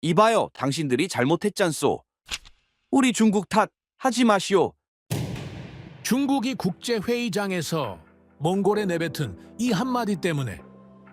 이봐요, 당신들이 잘못했잖소. 우리 중국 탓 하지 마시오. 중국이 국제회의장에서 몽골에 내뱉은 이 한마디 때문에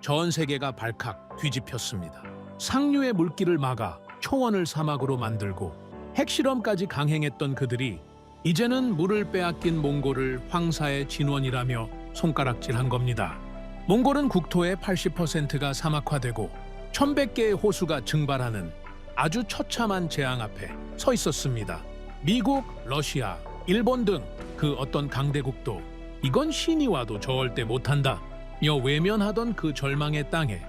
전 세계가 발칵 뒤집혔습니다. 상류의 물길을 막아 초원을 사막으로 만들고 핵실험까지 강행했던 그들이 이제는 물을 빼앗긴 몽골을 황사의 진원이라며 손가락질한 겁니다. 몽골은 국토의 80%가 사막화되고 1100개의 호수가 증발하는 아주 처참한 재앙 앞에 서 있었습니다. 미국, 러시아, 일본 등 그 어떤 강대국도 이건 신이 와도 절대 못한다 며 외면하던 그 절망의 땅에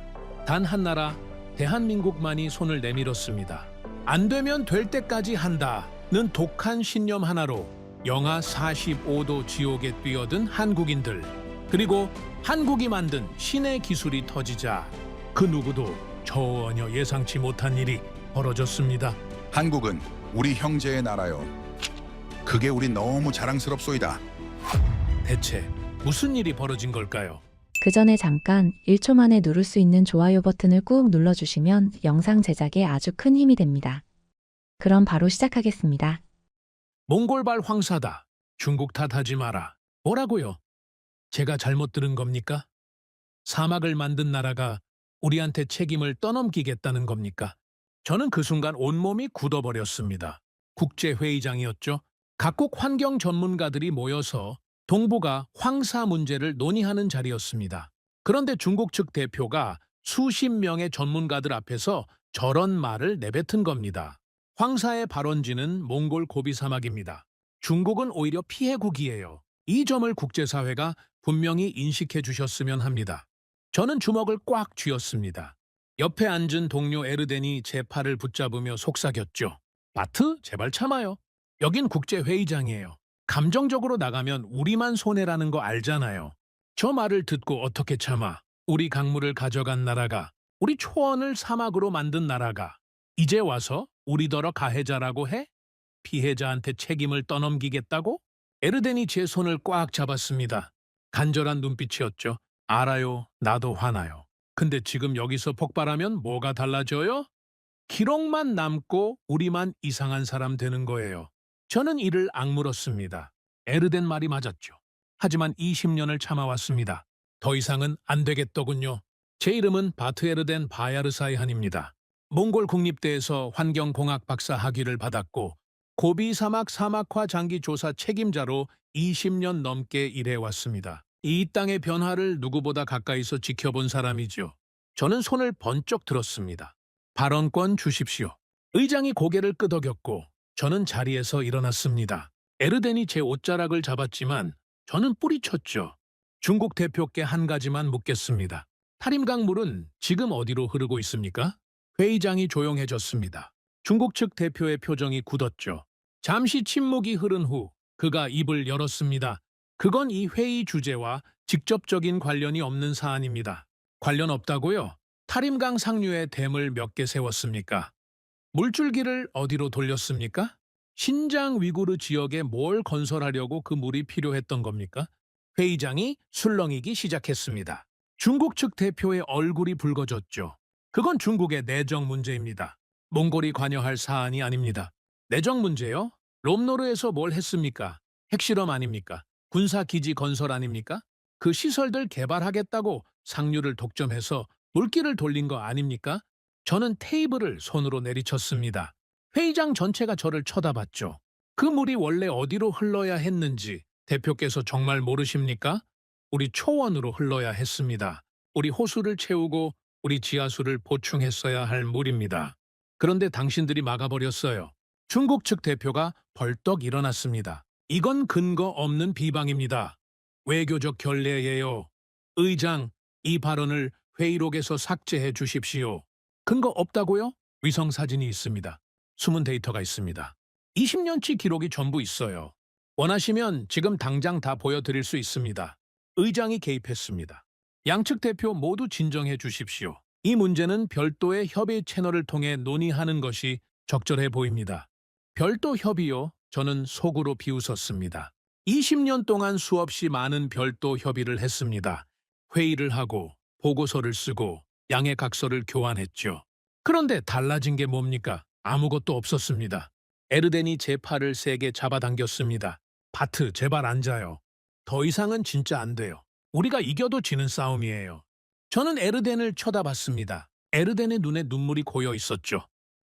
단 한 나라 대한민국만이 손을 내밀었습니다. 안 되면 될 때까지 한다는 독한 신념 하나로 영하 45도 지옥에 뛰어든 한국인들, 그리고 한국이 만든 신의 기술이 터지자 그 누구도 전혀 예상치 못한 일이 벌어졌습니다. 한국은 우리 형제의 나라요. 그게 우리 너무 자랑스럽소이다. 대체 무슨 일이 벌어진 걸까요? 그 전에 잠깐 1초 만에 누를 수 있는 좋아요 버튼을 꾹 눌러주시면 영상 제작에 아주 큰 힘이 됩니다. 그럼 바로 시작하겠습니다. 몽골발 황사다. 중국 탓하지 마라. 뭐라고요? 제가 잘못 들은 겁니까? 사막을 만든 나라가 우리한테 책임을 떠넘기겠다는 겁니까? 저는 그 순간 온몸이 굳어버렸습니다. 국제회의장이었죠. 각국 환경 전문가들이 모여서 동북아 황사 문제를 논의하는 자리였습니다. 그런데 중국 측 대표가 수십 명의 전문가들 앞에서 저런 말을 내뱉은 겁니다. 황사의 발원지는 몽골 고비 사막입니다. 중국은 오히려 피해국이에요. 이 점을 국제사회가 분명히 인식해 주셨으면 합니다. 저는 주먹을 꽉 쥐었습니다. 옆에 앉은 동료 에르덴이 제 팔을 붙잡으며 속삭였죠. 바트, 제발 참아요. 여긴 국제회의장이에요. 감정적으로 나가면 우리만 손해라는 거 알잖아요. 저 말을 듣고 어떻게 참아? 우리 강물을 가져간 나라가, 우리 초원을 사막으로 만든 나라가 이제 와서 우리더러 가해자라고 해? 피해자한테 책임을 떠넘기겠다고? 에르덴이 제 손을 꽉 잡았습니다. 간절한 눈빛이었죠. 알아요. 나도 화나요. 근데 지금 여기서 폭발하면 뭐가 달라져요? 기록만 남고 우리만 이상한 사람 되는 거예요. 저는 이를 악물었습니다. 에르덴 말이 맞았죠. 하지만 20년을 참아왔습니다. 더 이상은 안 되겠더군요. 제 이름은 바트 에르덴 바야르사이한입니다. 몽골 국립대에서 환경공학 박사 학위를 받았고 고비 사막 사막화 장기 조사 책임자로 20년 넘게 일해왔습니다. 이 땅의 변화를 누구보다 가까이서 지켜본 사람이죠. 저는 손을 번쩍 들었습니다. 발언권 주십시오. 의장이 고개를 끄덕였고 저는 자리에서 일어났습니다. 에르덴이 제 옷자락을 잡았지만 저는 뿌리쳤죠. 중국 대표께 한 가지만 묻겠습니다. 타림강 물은 지금 어디로 흐르고 있습니까? 회의장이 조용해졌습니다. 중국 측 대표의 표정이 굳었죠. 잠시 침묵이 흐른 후 그가 입을 열었습니다. 그건 이 회의 주제와 직접적인 관련이 없는 사안입니다. 관련 없다고요? 타림강 상류에 댐을 몇 개 세웠습니까? 물줄기를 어디로 돌렸습니까? 신장 위구르 지역에 뭘 건설하려고 그 물이 필요했던 겁니까? 회의장이 술렁이기 시작했습니다. 중국 측 대표의 얼굴이 붉어졌죠. 그건 중국의 내정 문제입니다. 몽골이 관여할 사안이 아닙니다. 내정 문제요? 롬노르에서 뭘 했습니까? 핵실험 아닙니까? 군사기지 건설 아닙니까? 그 시설들 개발하겠다고 상류를 독점해서 물길을 돌린 거 아닙니까? 저는 테이블을 손으로 내리쳤습니다. 회의장 전체가 저를 쳐다봤죠. 그 물이 원래 어디로 흘러야 했는지 대표께서 정말 모르십니까? 우리 초원으로 흘러야 했습니다. 우리 호수를 채우고 우리 지하수를 보충했어야 할 물입니다. 그런데 당신들이 막아버렸어요. 중국 측 대표가 벌떡 일어났습니다. 이건 근거 없는 비방입니다. 외교적 결례예요. 의장, 이 발언을 회의록에서 삭제해 주십시오. 근거 없다고요? 위성 사진이 있습니다. 숨은 데이터가 있습니다. 20년치 기록이 전부 있어요. 원하시면 지금 당장 다 보여드릴 수 있습니다. 의장이 개입했습니다. 양측 대표 모두 진정해 주십시오. 이 문제는 별도의 협의 채널을 통해 논의하는 것이 적절해 보입니다. 별도 협의요? 저는 속으로 비웃었습니다. 20년 동안 수없이 많은 별도 협의를 했습니다. 회의를 하고 보고서를 쓰고 양해 각서를 교환했죠. 그런데 달라진 게 뭡니까? 아무것도 없었습니다. 에르덴이 제 팔을 세게 잡아당겼습니다. 바트, 제발 앉아요. 더 이상은 진짜 안 돼요. 우리가 이겨도 지는 싸움이에요. 저는 에르덴을 쳐다봤습니다. 에르덴의 눈에 눈물이 고여 있었죠.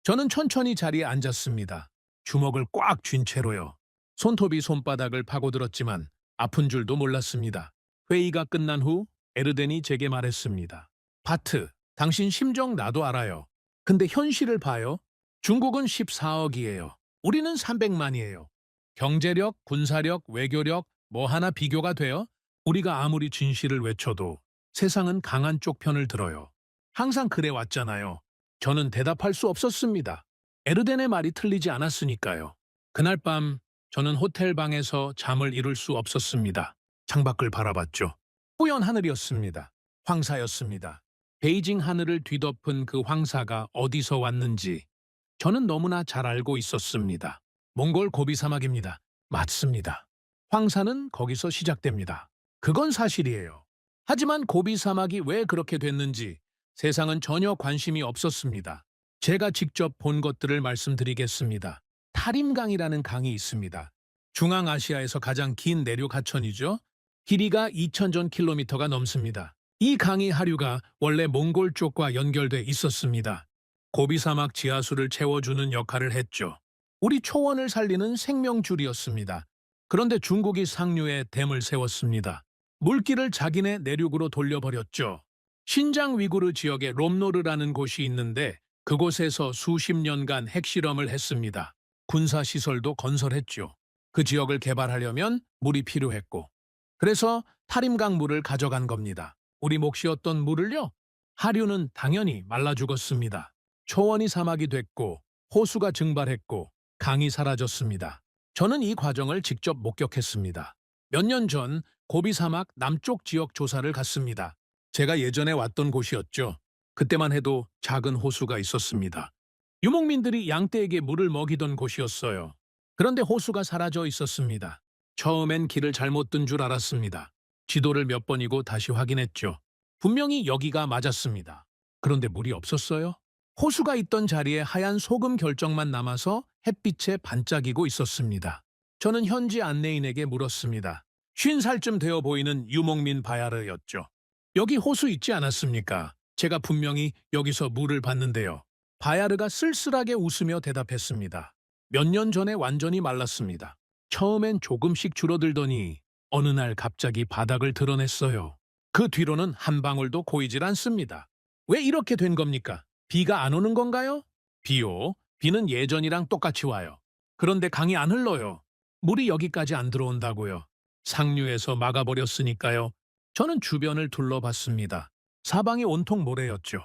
저는 천천히 자리에 앉았습니다. 주먹을 꽉 쥔 채로요. 손톱이 손바닥을 파고들었지만 아픈 줄도 몰랐습니다. 회의가 끝난 후 에르덴이 제게 말했습니다. 바트, 당신 심정 나도 알아요. 근데 현실을 봐요. 중국은 14억이에요. 우리는 300만이에요. 경제력, 군사력, 외교력 뭐 하나 비교가 돼요? 우리가 아무리 진실을 외쳐도 세상은 강한 쪽 편을 들어요. 항상 그래 왔잖아요. 저는 대답할 수 없었습니다. 에르덴의 말이 틀리지 않았으니까요. 그날 밤 저는 호텔 방에서 잠을 이룰 수 없었습니다. 창밖을 바라봤죠. 뿌연 하늘이었습니다. 황사였습니다. 베이징 하늘을 뒤덮은 그 황사가 어디서 왔는지 저는 너무나 잘 알고 있었습니다. 몽골 고비 사막입니다. 맞습니다. 황사는 거기서 시작됩니다. 그건 사실이에요. 하지만 고비 사막이 왜 그렇게 됐는지 세상은 전혀 관심이 없었습니다. 제가 직접 본 것들을 말씀드리겠습니다. 타림강이라는 강이 있습니다. 중앙아시아에서 가장 긴 내륙 하천이죠. 길이가 2000킬로미터가 넘습니다. 이 강의 하류가 원래 몽골 쪽과 연결돼 있었습니다. 고비 사막 지하수를 채워주는 역할을 했죠. 우리 초원을 살리는 생명줄이었습니다. 그런데 중국이 상류에 댐을 세웠습니다. 물길을 자기네 내륙으로 돌려버렸죠. 신장 위구르 지역에 롬노르라는 곳이 있는데 그곳에서 수십 년간 핵실험을 했습니다. 군사시설도 건설했죠. 그 지역을 개발하려면 물이 필요했고 그래서 타림강 물을 가져간 겁니다. 우리 몫이었던 물을요? 하류는 당연히 말라 죽었습니다. 초원이 사막이 됐고 호수가 증발했고 강이 사라졌습니다. 저는 이 과정을 직접 목격했습니다. 몇 년 전 고비 사막 남쪽 지역 조사를 갔습니다. 제가 예전에 왔던 곳이었죠. 그때만 해도 작은 호수가 있었습니다. 유목민들이 양떼에게 물을 먹이던 곳이었어요. 그런데 호수가 사라져 있었습니다. 처음엔 길을 잘못 든 줄 알았습니다. 지도를 몇 번이고 다시 확인했죠. 분명히 여기가 맞았습니다. 그런데 물이 없었어요. 호수가 있던 자리에 하얀 소금 결정만 남아서 햇빛에 반짝이고 있었습니다. 저는 현지 안내인에게 물었습니다. 50살쯤 되어 보이는 유목민 바야르였죠. 여기 호수 있지 않았습니까? 제가 분명히 여기서 물을 봤는데요. 바야르가 쓸쓸하게 웃으며 대답했습니다. 몇 년 전에 완전히 말랐습니다. 처음엔 조금씩 줄어들더니 어느 날 갑자기 바닥을 드러냈어요. 그 뒤로는 한 방울도 고이질 않습니다. 왜 이렇게 된 겁니까? 비가 안 오는 건가요? 비요. 비는 예전이랑 똑같이 와요. 그런데 강이 안 흘러요. 물이 여기까지 안 들어온다고요. 상류에서 막아버렸으니까요. 저는 주변을 둘러봤습니다. 사방이 온통 모래였죠.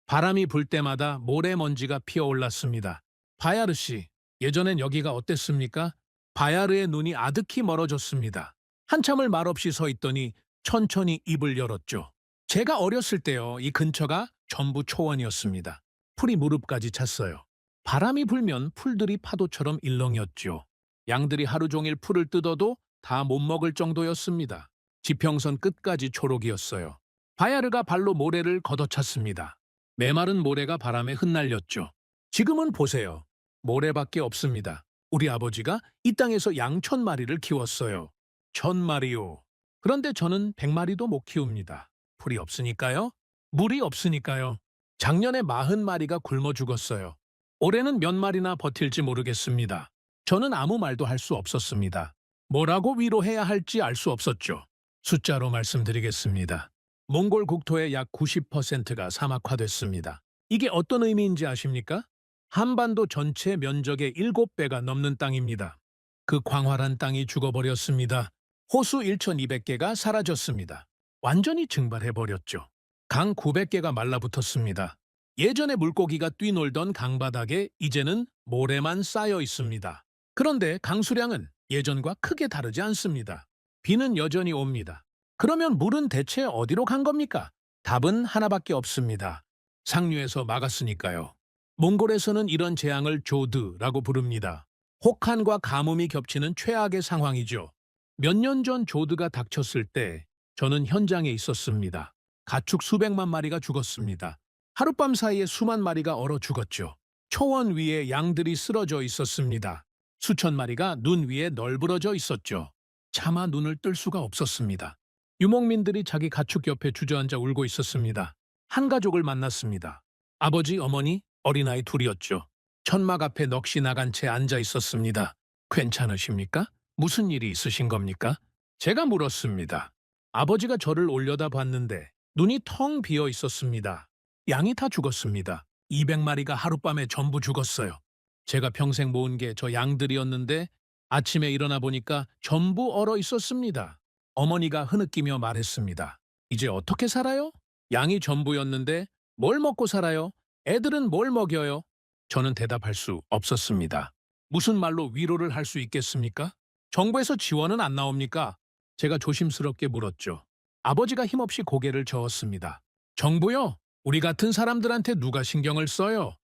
바람이 불 때마다 모래먼지가 피어올랐습니다. 바야르 씨, 예전엔 여기가 어땠습니까? 바야르의 눈이 아득히 멀어졌습니다. 한참을 말없이 서 있더니 천천히 입을 열었죠. 제가 어렸을 때요, 이 근처가 전부 초원이었습니다. 풀이 무릎까지 찼어요. 바람이 불면 풀들이 파도처럼 일렁였죠. 양들이 하루 종일 풀을 뜯어도 다 못 먹을 정도였습니다. 지평선 끝까지 초록이었어요. 바야르가 발로 모래를 걷어찼습니다. 메마른 모래가 바람에 흩날렸죠. 지금은 보세요. 모래밖에 없습니다. 우리 아버지가 이 땅에서 양 1000마리를 키웠어요. 1000마리요. 그런데 저는 100마리도 못 키웁니다. 풀이 없으니까요. 물이 없으니까요. 작년에 40마리가 굶어 죽었어요. 올해는 몇 마리나 버틸지 모르겠습니다. 저는 아무 말도 할 수 없었습니다. 뭐라고 위로해야 할지 알 수 없었죠. 숫자로 말씀드리겠습니다. 몽골 국토의 약 90%가 사막화됐습니다. 이게 어떤 의미인지 아십니까? 한반도 전체 면적의 7배가 넘는 땅입니다. 그 광활한 땅이 죽어버렸습니다. 호수 1200개가 사라졌습니다. 완전히 증발해버렸죠. 강 900개가 말라붙었습니다. 예전에 물고기가 뛰놀던 강바닥에 이제는 모래만 쌓여 있습니다. 그런데 강수량은 예전과 크게 다르지 않습니다. 비는 여전히 옵니다. 그러면 물은 대체 어디로 간 겁니까? 답은 하나밖에 없습니다. 상류에서 막았으니까요. 몽골에서는 이런 재앙을 조드라고 부릅니다. 혹한과 가뭄이 겹치는 최악의 상황이죠. 몇 년 전 조드가 닥쳤을 때 저는 현장에 있었습니다. 가축 수백만 마리가 죽었습니다. 하룻밤 사이에 수만 마리가 얼어 죽었죠. 초원 위에 양들이 쓰러져 있었습니다. 수천 마리가 눈 위에 널브러져 있었죠. 차마 눈을 뜰 수가 없었습니다. 유목민들이 자기 가축 옆에 주저앉아 울고 있었습니다. 한 가족을 만났습니다. 아버지, 어머니, 어린아이 둘이었죠. 천막 앞에 넋이 나간 채 앉아 있었습니다. 괜찮으십니까? 무슨 일이 있으신 겁니까? 제가 물었습니다. 아버지가 저를 올려다 봤는데 눈이 텅 비어 있었습니다. 양이 다 죽었습니다. 200마리가 하룻밤에 전부 죽었어요. 제가 평생 모은 게 저 양들이었는데 아침에 일어나 보니까 전부 얼어 있었습니다. 어머니가 흐느끼며 말했습니다. 이제 어떻게 살아요? 양이 전부였는데 뭘 먹고 살아요? 애들은 뭘 먹여요? 저는 대답할 수 없었습니다. 무슨 말로 위로를 할 수 있겠습니까? 정부에서 지원은 안 나옵니까? 제가 조심스럽게 물었죠. 아버지가 힘없이 고개를 저었습니다. 정부요? 우리 같은 사람들한테 누가 신경을 써요?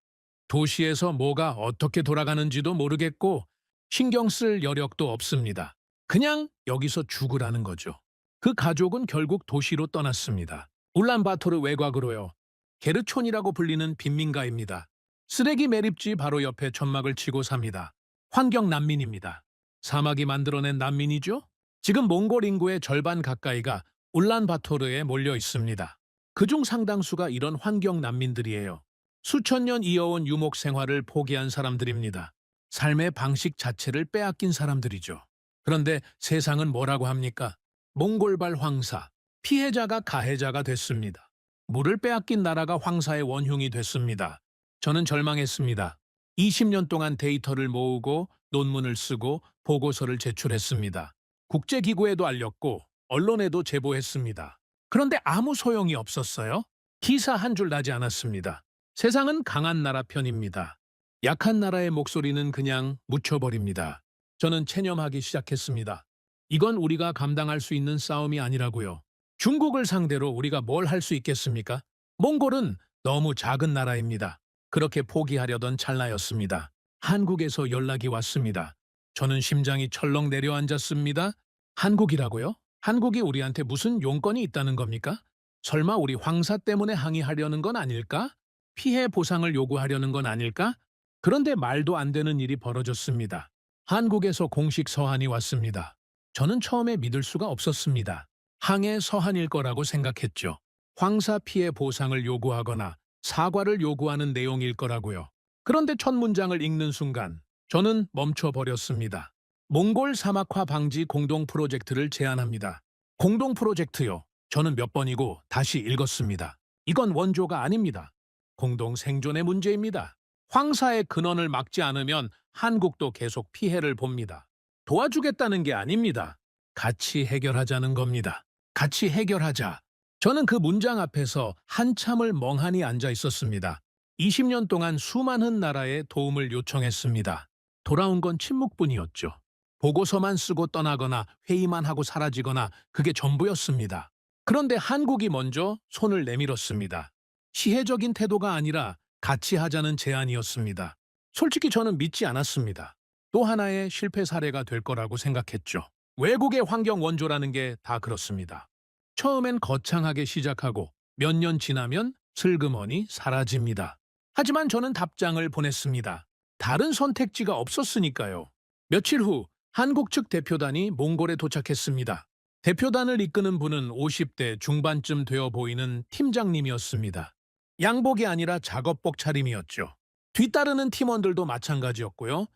도시에서 뭐가 어떻게 돌아가는지도 모르겠고 신경 쓸 여력도 없습니다. 그냥 여기서 죽으라는 거죠. 그 가족은 결국 도시로 떠났습니다. 울란바토르 외곽으로요. 게르촌이라고 불리는 빈민가입니다. 쓰레기 매립지 바로 옆에 천막을 치고 삽니다. 환경 난민입니다. 사막이 만들어낸 난민이죠? 지금 몽골 인구의 절반 가까이가 울란바토르에 몰려 있습니다. 그중 상당수가 이런 환경 난민들이에요. 수천 년 이어온 유목 생활을 포기한 사람들입니다. 삶의 방식 자체를 빼앗긴 사람들이죠. 그런데 세상은 뭐라고 합니까? 몽골발 황사, 피해자가 가해자가 됐습니다. 물을 빼앗긴 나라가 황사의 원흉이 됐습니다. 저는 절망했습니다. 20년 동안 데이터를 모으고 논문을 쓰고 보고서를 제출했습니다. 국제기구에도 알렸고 언론에도 제보했습니다. 그런데 아무 소용이 없었어요. 기사 한 줄 나지 않았습니다. 세상은 강한 나라 편입니다. 약한 나라의 목소리는 그냥 묻혀버립니다. 저는 체념하기 시작했습니다. 이건 우리가 감당할 수 있는 싸움이 아니라고요. 중국을 상대로 우리가 뭘 할 수 있겠습니까? 몽골은 너무 작은 나라입니다. 그렇게 포기하려던 찰나였습니다. 한국에서 연락이 왔습니다. 저는 심장이 철렁 내려앉았습니다. 한국이라고요? 한국이 우리한테 무슨 용건이 있다는 겁니까? 설마 우리 황사 때문에 항의하려는 건 아닐까? 피해 보상을 요구하려는 건 아닐까? 그런데 말도 안 되는 일이 벌어졌습니다. 한국에서 공식 서한이 왔습니다. 저는 처음에 믿을 수가 없었습니다. 항해 서한일 거라고 생각했죠. 황사 피해 보상을 요구하거나 사과를 요구하는 내용일 거라고요. 그런데 첫 문장을 읽는 순간 저는 멈춰버렸습니다. 몽골 사막화 방지 공동 프로젝트를 제안합니다. 공동 프로젝트요. 저는 몇 번이고 다시 읽었습니다. 이건 원조가 아닙니다. 공동 생존의 문제입니다. 황사의 근원을 막지 않으면 한국도 계속 피해를 봅니다. 도와주겠다는 게 아닙니다. 같이 해결하자는 겁니다. 같이 해결하자. 저는 그 문장 앞에서 한참을 멍하니 앉아 있었습니다. 20년 동안 수많은 나라에 도움을 요청했습니다. 돌아온 건 침묵뿐이었죠. 보고서만 쓰고 떠나거나 회의만 하고 사라지거나 그게 전부였습니다. 그런데 한국이 먼저 손을 내밀었습니다. 시혜적인 태도가 아니라 같이 하자는 제안이었습니다. 솔직히 저는 믿지 않았습니다. 또 하나의 실패 사례가 될 거라고 생각했죠. 외국의 환경 원조라는 게 다 그렇습니다. 처음엔 거창하게 시작하고 몇 년 지나면 슬그머니 사라집니다. 하지만 저는 답장을 보냈습니다. 다른 선택지가 없었으니까요. 며칠 후 한국 측 대표단이 몽골에 도착했습니다. 대표단을 이끄는 분은 50대 중반쯤 되어 보이는 팀장님이었습니다. 양복이 아니라 작업복 차림이었죠. 뒤따르는 팀원들도 마찬가지였고요.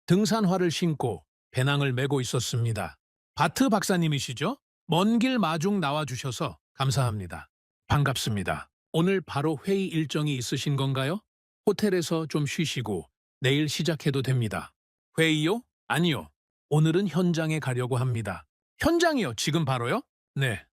등산화를 신고 배낭을 메고 있었습니다. 바트 박사님이시죠? 먼 길 마중 나와주셔서 감사합니다. 반갑습니다. 오늘 바로 회의 일정이 있으신 건가요? 호텔에서 좀 쉬시고 내일 시작해도 됩니다. 회의요? 아니요. 오늘은 현장에 가려고 합니다. 현장이요? 지금 바로요? 네.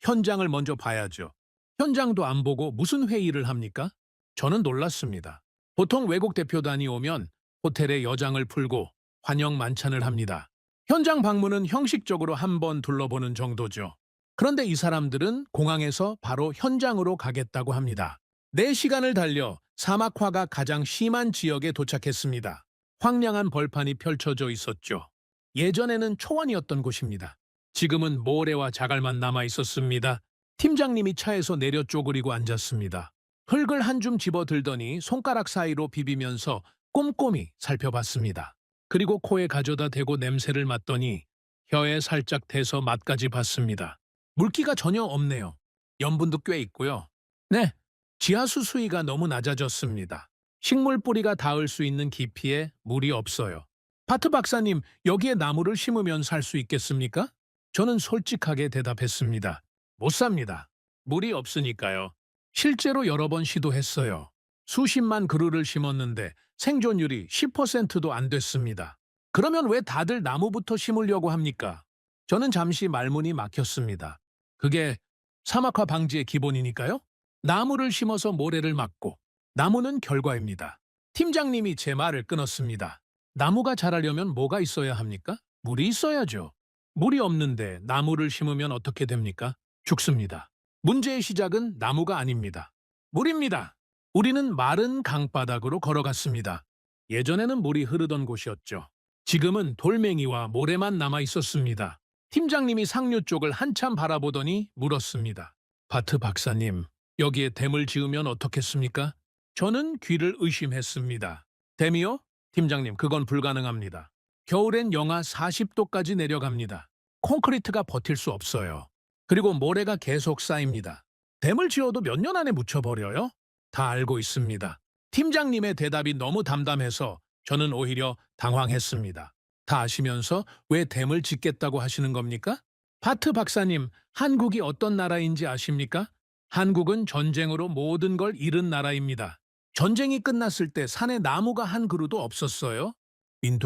현장을 먼저 봐야죠. 현장도 안 보고 무슨 회의를 합니까? 저는 놀랐습니다. 보통 외국 대표단이 오면 호텔에 여장을 풀고 환영 만찬을 합니다. 현장 방문은 형식적으로 한번 둘러보는 정도죠. 그런데 이 사람들은 공항에서 바로 현장으로 가겠다고 합니다. 4시간을 달려 사막화가 가장 심한 지역에 도착했습니다. 황량한 벌판이 펼쳐져 있었죠. 예전에는 초원이었던 곳입니다. 지금은 모래와 자갈만 남아 있었습니다. 팀장님이 차에서 내려 쪼그리고 앉았습니다. 흙을 한 줌 집어들더니 손가락 사이로 비비면서 꼼꼼히 살펴봤습니다. 그리고 코에 가져다 대고 냄새를 맡더니 혀에 살짝 대서 맛까지 봤습니다. 물기가 전혀 없네요. 염분도 꽤 있고요. 네, 지하수 수위가 너무 낮아졌습니다. 식물 뿌리가 닿을 수 있는 깊이에 물이 없어요. 바트 박사님, 여기에 나무를 심으면 살 수 있겠습니까? 저는 솔직하게 대답했습니다. 못 삽니다. 물이 없으니까요. 실제로 여러 번 시도했어요. 수십만 그루를 심었는데 생존율이 10%도 안 됐습니다. 그러면 왜 다들 나무부터 심으려고 합니까? 저는 잠시 말문이 막혔습니다. 그게 사막화 방지의 기본이니까요. 나무를 심어서 모래를 막고 나무는 결과입니다. 팀장님이 제 말을 끊었습니다. 나무가 자라려면 뭐가 있어야 합니까? 물이 있어야죠. 물이 없는데 나무를 심으면 어떻게 됩니까? 죽습니다. 문제의 시작은 나무가 아닙니다. 물입니다. 우리는 마른 강바닥으로 걸어갔습니다. 예전에는 물이 흐르던 곳이었죠. 지금은 돌멩이와 모래만 남아 있었습니다. 팀장님이 상류 쪽을 한참 바라보더니 물었습니다. 바트 박사님, 여기에 댐을 지으면 어떻겠습니까? 저는 귀를 의심했습니다. 댐이요? 팀장님, 그건 불가능합니다. 겨울엔 영하 40도까지 내려갑니다. 콘크리트가 버틸 수 없어요. 그리고 모래가 계속 쌓입니다. 댐을 지어도 몇 년 안에 묻혀버려요? 다 알고 있습니다. 팀장님의 대답이 너무 담담해서 저는 오히려 당황했습니다. 다 아시면서 왜 댐을 짓겠다고 하시는 겁니까? 바트 박사님, 한국이 어떤 나라인지 아십니까? 한국은 전쟁으로 모든 걸 잃은 나라입니다. 전쟁이 끝났을 때 산에 나무가 한 그루도 없었어요.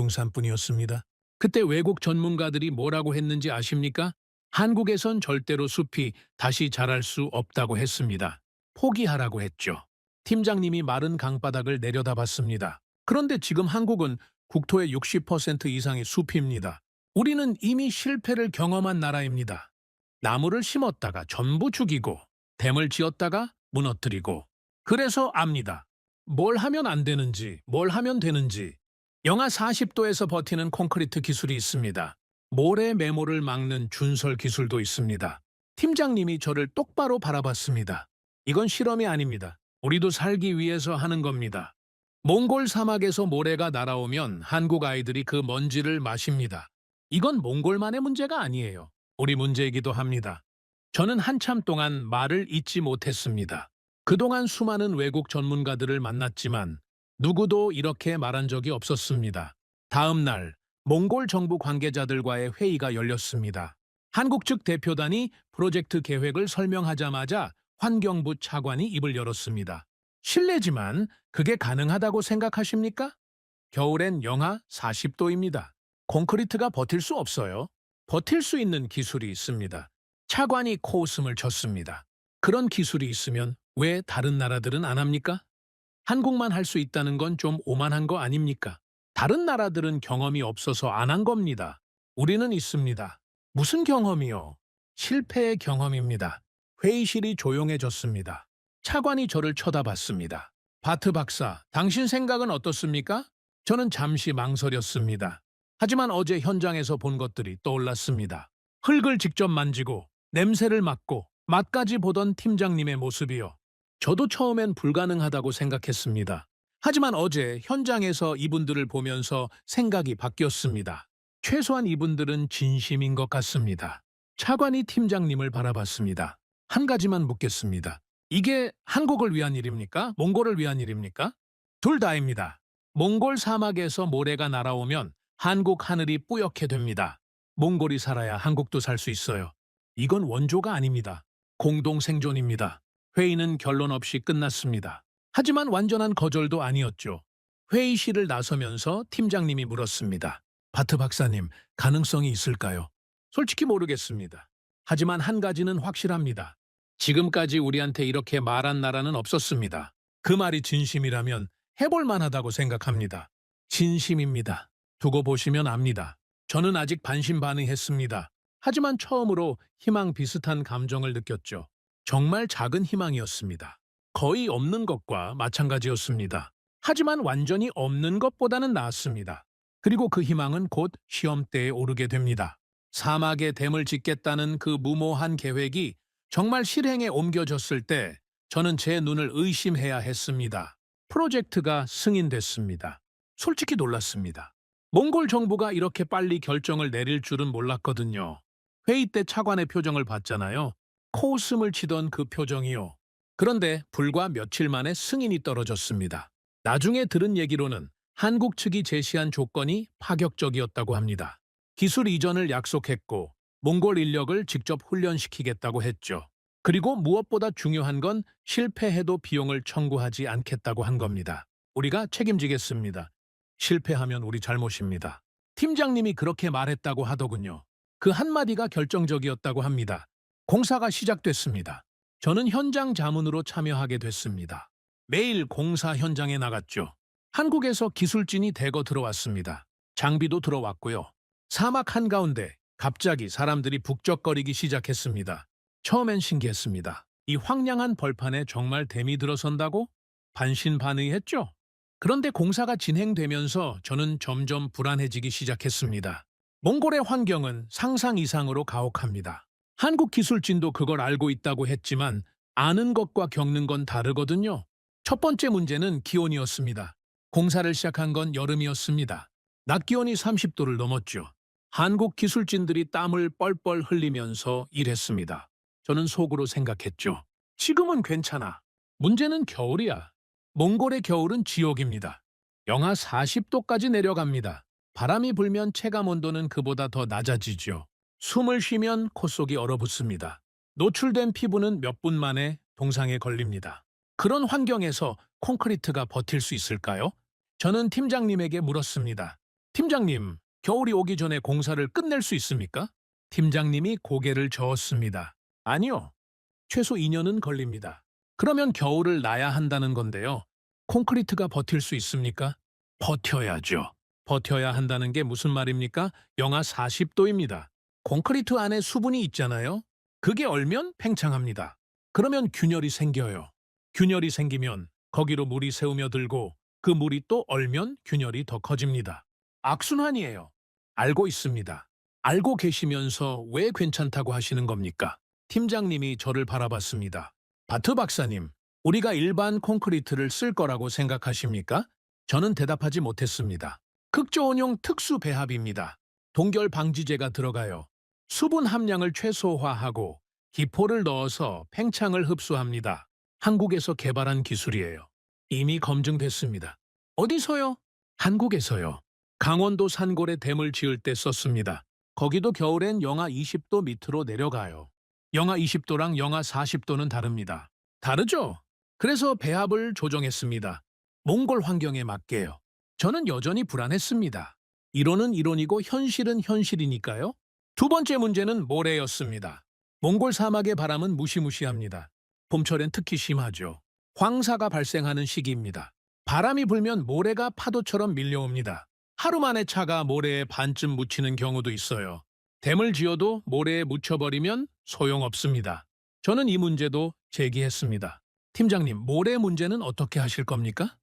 민둥산뿐이었습니다. 그때 외국 전문가들이 뭐라고 했는지 아십니까? 한국에선 절대로 숲이 다시 자랄 수 없다고 했습니다. 포기하라고 했죠. 팀장님이 마른 강바닥을 내려다봤습니다. 그런데 지금 한국은 국토의 60% 이상이 숲입니다. 우리는 이미 실패를 경험한 나라입니다. 나무를 심었다가 전부 죽이고 댐을 지었다가 무너뜨리고 그래서 압니다. 뭘 하면 안 되는지, 뭘 하면 되는지. 영하 40도에서 버티는 콘크리트 기술이 있습니다. 모래 매몰을 막는 준설 기술도 있습니다. 팀장님이 저를 똑바로 바라봤습니다. 이건 실험이 아닙니다. 우리도 살기 위해서 하는 겁니다. 몽골 사막에서 모래가 날아오면 한국 아이들이 그 먼지를 마십니다. 이건 몽골만의 문제가 아니에요. 우리 문제이기도 합니다. 저는 한참 동안 말을 잇지 못했습니다. 그동안 수많은 외국 전문가들을 만났지만 누구도 이렇게 말한 적이 없었습니다. 다음 날 몽골 정부 관계자들과의 회의가 열렸습니다. 한국 측 대표단이 프로젝트 계획을 설명하자마자 환경부 차관이 입을 열었습니다. 실례지만 그게 가능하다고 생각하십니까? 겨울엔 영하 40도입니다. 콘크리트가 버틸 수 없어요. 버틸 수 있는 기술이 있습니다. 차관이 코웃음을 쳤습니다. 그런 기술이 있으면 왜 다른 나라들은 안 합니까? 한국만 할 수 있다는 건 좀 오만한 거 아닙니까? 다른 나라들은 경험이 없어서 안 한 겁니다. 우리는 있습니다. 무슨 경험이요? 실패의 경험입니다. 회의실이 조용해졌습니다. 차관이 저를 쳐다봤습니다. 바트 박사, 당신 생각은 어떻습니까? 저는 잠시 망설였습니다. 하지만 어제 현장에서 본 것들이 떠올랐습니다. 흙을 직접 만지고 냄새를 맡고 맛까지 보던 팀장님의 모습이요. 저도 처음엔 불가능하다고 생각했습니다. 하지만 어제 현장에서 이분들을 보면서 생각이 바뀌었습니다. 최소한 이분들은 진심인 것 같습니다. 차관이 팀장님을 바라봤습니다. 한 가지만 묻겠습니다. 이게 한국을 위한 일입니까? 몽골을 위한 일입니까? 둘 다입니다. 몽골 사막에서 모래가 날아오면 한국 하늘이 뿌옇게 됩니다. 몽골이 살아야 한국도 살 수 있어요. 이건 원조가 아닙니다. 공동 생존입니다. 회의는 결론 없이 끝났습니다. 하지만 완전한 거절도 아니었죠. 회의실을 나서면서 팀장님이 물었습니다. 바트 박사님, 가능성이 있을까요? 솔직히 모르겠습니다. 하지만 한 가지는 확실합니다. 지금까지 우리한테 이렇게 말한 나라는 없었습니다. 그 말이 진심이라면 해볼 만하다고 생각합니다. 진심입니다. 두고 보시면 압니다. 저는 아직 반신반의했습니다. 하지만 처음으로 희망 비슷한 감정을 느꼈죠. 정말 작은 희망이었습니다. 거의 없는 것과 마찬가지였습니다. 하지만 완전히 없는 것보다는 나았습니다. 그리고 그 희망은 곧 시험대에 오르게 됩니다. 사막에 댐을 짓겠다는 그 무모한 계획이 정말 실행에 옮겨졌을 때 저는 제 눈을 의심해야 했습니다. 프로젝트가 승인됐습니다. 솔직히 놀랐습니다. 몽골 정부가 이렇게 빨리 결정을 내릴 줄은 몰랐거든요. 회의 때 차관의 표정을 봤잖아요. 코웃음을 치던 그 표정이요. 그런데 불과 며칠 만에 승인이 떨어졌습니다. 나중에 들은 얘기로는 한국 측이 제시한 조건이 파격적이었다고 합니다. 기술 이전을 약속했고 몽골 인력을 직접 훈련시키겠다고 했죠. 그리고 무엇보다 중요한 건 실패해도 비용을 청구하지 않겠다고 한 겁니다. 우리가 책임지겠습니다. 실패하면 우리 잘못입니다. 팀장님이 그렇게 말했다고 하더군요. 그 한마디가 결정적이었다고 합니다. 공사가 시작됐습니다. 저는 현장 자문으로 참여하게 됐습니다. 매일 공사 현장에 나갔죠. 한국에서 기술진이 대거 들어왔습니다. 장비도 들어왔고요. 사막 한가운데 갑자기 사람들이 북적거리기 시작했습니다. 처음엔 신기했습니다. 이 황량한 벌판에 정말 댐이 들어선다고? 반신반의했죠. 그런데 공사가 진행되면서 저는 점점 불안해지기 시작했습니다. 몽골의 환경은 상상 이상으로 가혹합니다. 한국 기술진도 그걸 알고 있다고 했지만 아는 것과 겪는 건 다르거든요. 첫 번째 문제는 기온이었습니다. 공사를 시작한 건 여름이었습니다. 낮 기온이 30도를 넘었죠. 한국 기술진들이 땀을 뻘뻘 흘리면서 일했습니다. 저는 속으로 생각했죠. 지금은 괜찮아. 문제는 겨울이야. 몽골의 겨울은 지옥입니다. 영하 40도까지 내려갑니다. 바람이 불면 체감 온도는 그보다 더 낮아지죠. 숨을 쉬면 콧속이 얼어붙습니다. 노출된 피부는 몇 분 만에 동상에 걸립니다. 그런 환경에서 콘크리트가 버틸 수 있을까요? 저는 팀장님에게 물었습니다. 팀장님, 겨울이 오기 전에 공사를 끝낼 수 있습니까? 팀장님이 고개를 저었습니다. 아니요. 최소 2년은 걸립니다. 그러면 겨울을 나야 한다는 건데요. 콘크리트가 버틸 수 있습니까? 버텨야죠. 버텨야 한다는 게 무슨 말입니까? 영하 40도입니다. 콘크리트 안에 수분이 있잖아요. 그게 얼면 팽창합니다. 그러면 균열이 생겨요. 균열이 생기면 거기로 물이 새우며들고 그 물이 또 얼면 균열이 더 커집니다. 악순환이에요. 알고 있습니다. 알고 계시면서 왜 괜찮다고 하시는 겁니까? 팀장님이 저를 바라봤습니다. 바트 박사님, 우리가 일반 콘크리트를 쓸 거라고 생각하십니까? 저는 대답하지 못했습니다. 극저온용 특수 배합입니다. 동결 방지제가 들어가요. 수분 함량을 최소화하고 기포를 넣어서 팽창을 흡수합니다. 한국에서 개발한 기술이에요. 이미 검증됐습니다. 어디서요? 한국에서요. 강원도 산골에 댐을 지을 때 썼습니다. 거기도 겨울엔 영하 20도 밑으로 내려가요. 영하 20도랑 영하 40도는 다릅니다. 다르죠? 그래서 배합을 조정했습니다. 몽골 환경에 맞게요. 저는 여전히 불안했습니다. 이론은 이론이고 현실은 현실이니까요. 두 번째 문제는 모래였습니다. 몽골 사막의 바람은 무시무시합니다. 봄철엔 특히 심하죠. 황사가 발생하는 시기입니다. 바람이 불면 모래가 파도처럼 밀려옵니다. 하루 만에 차가 모래에 반쯤 묻히는 경우도 있어요. 댐을 지어도 모래에 묻혀버리면 소용없습니다. 저는 이 문제도 제기했습니다. 팀장님, 모래 문제는 어떻게 하실 겁니까?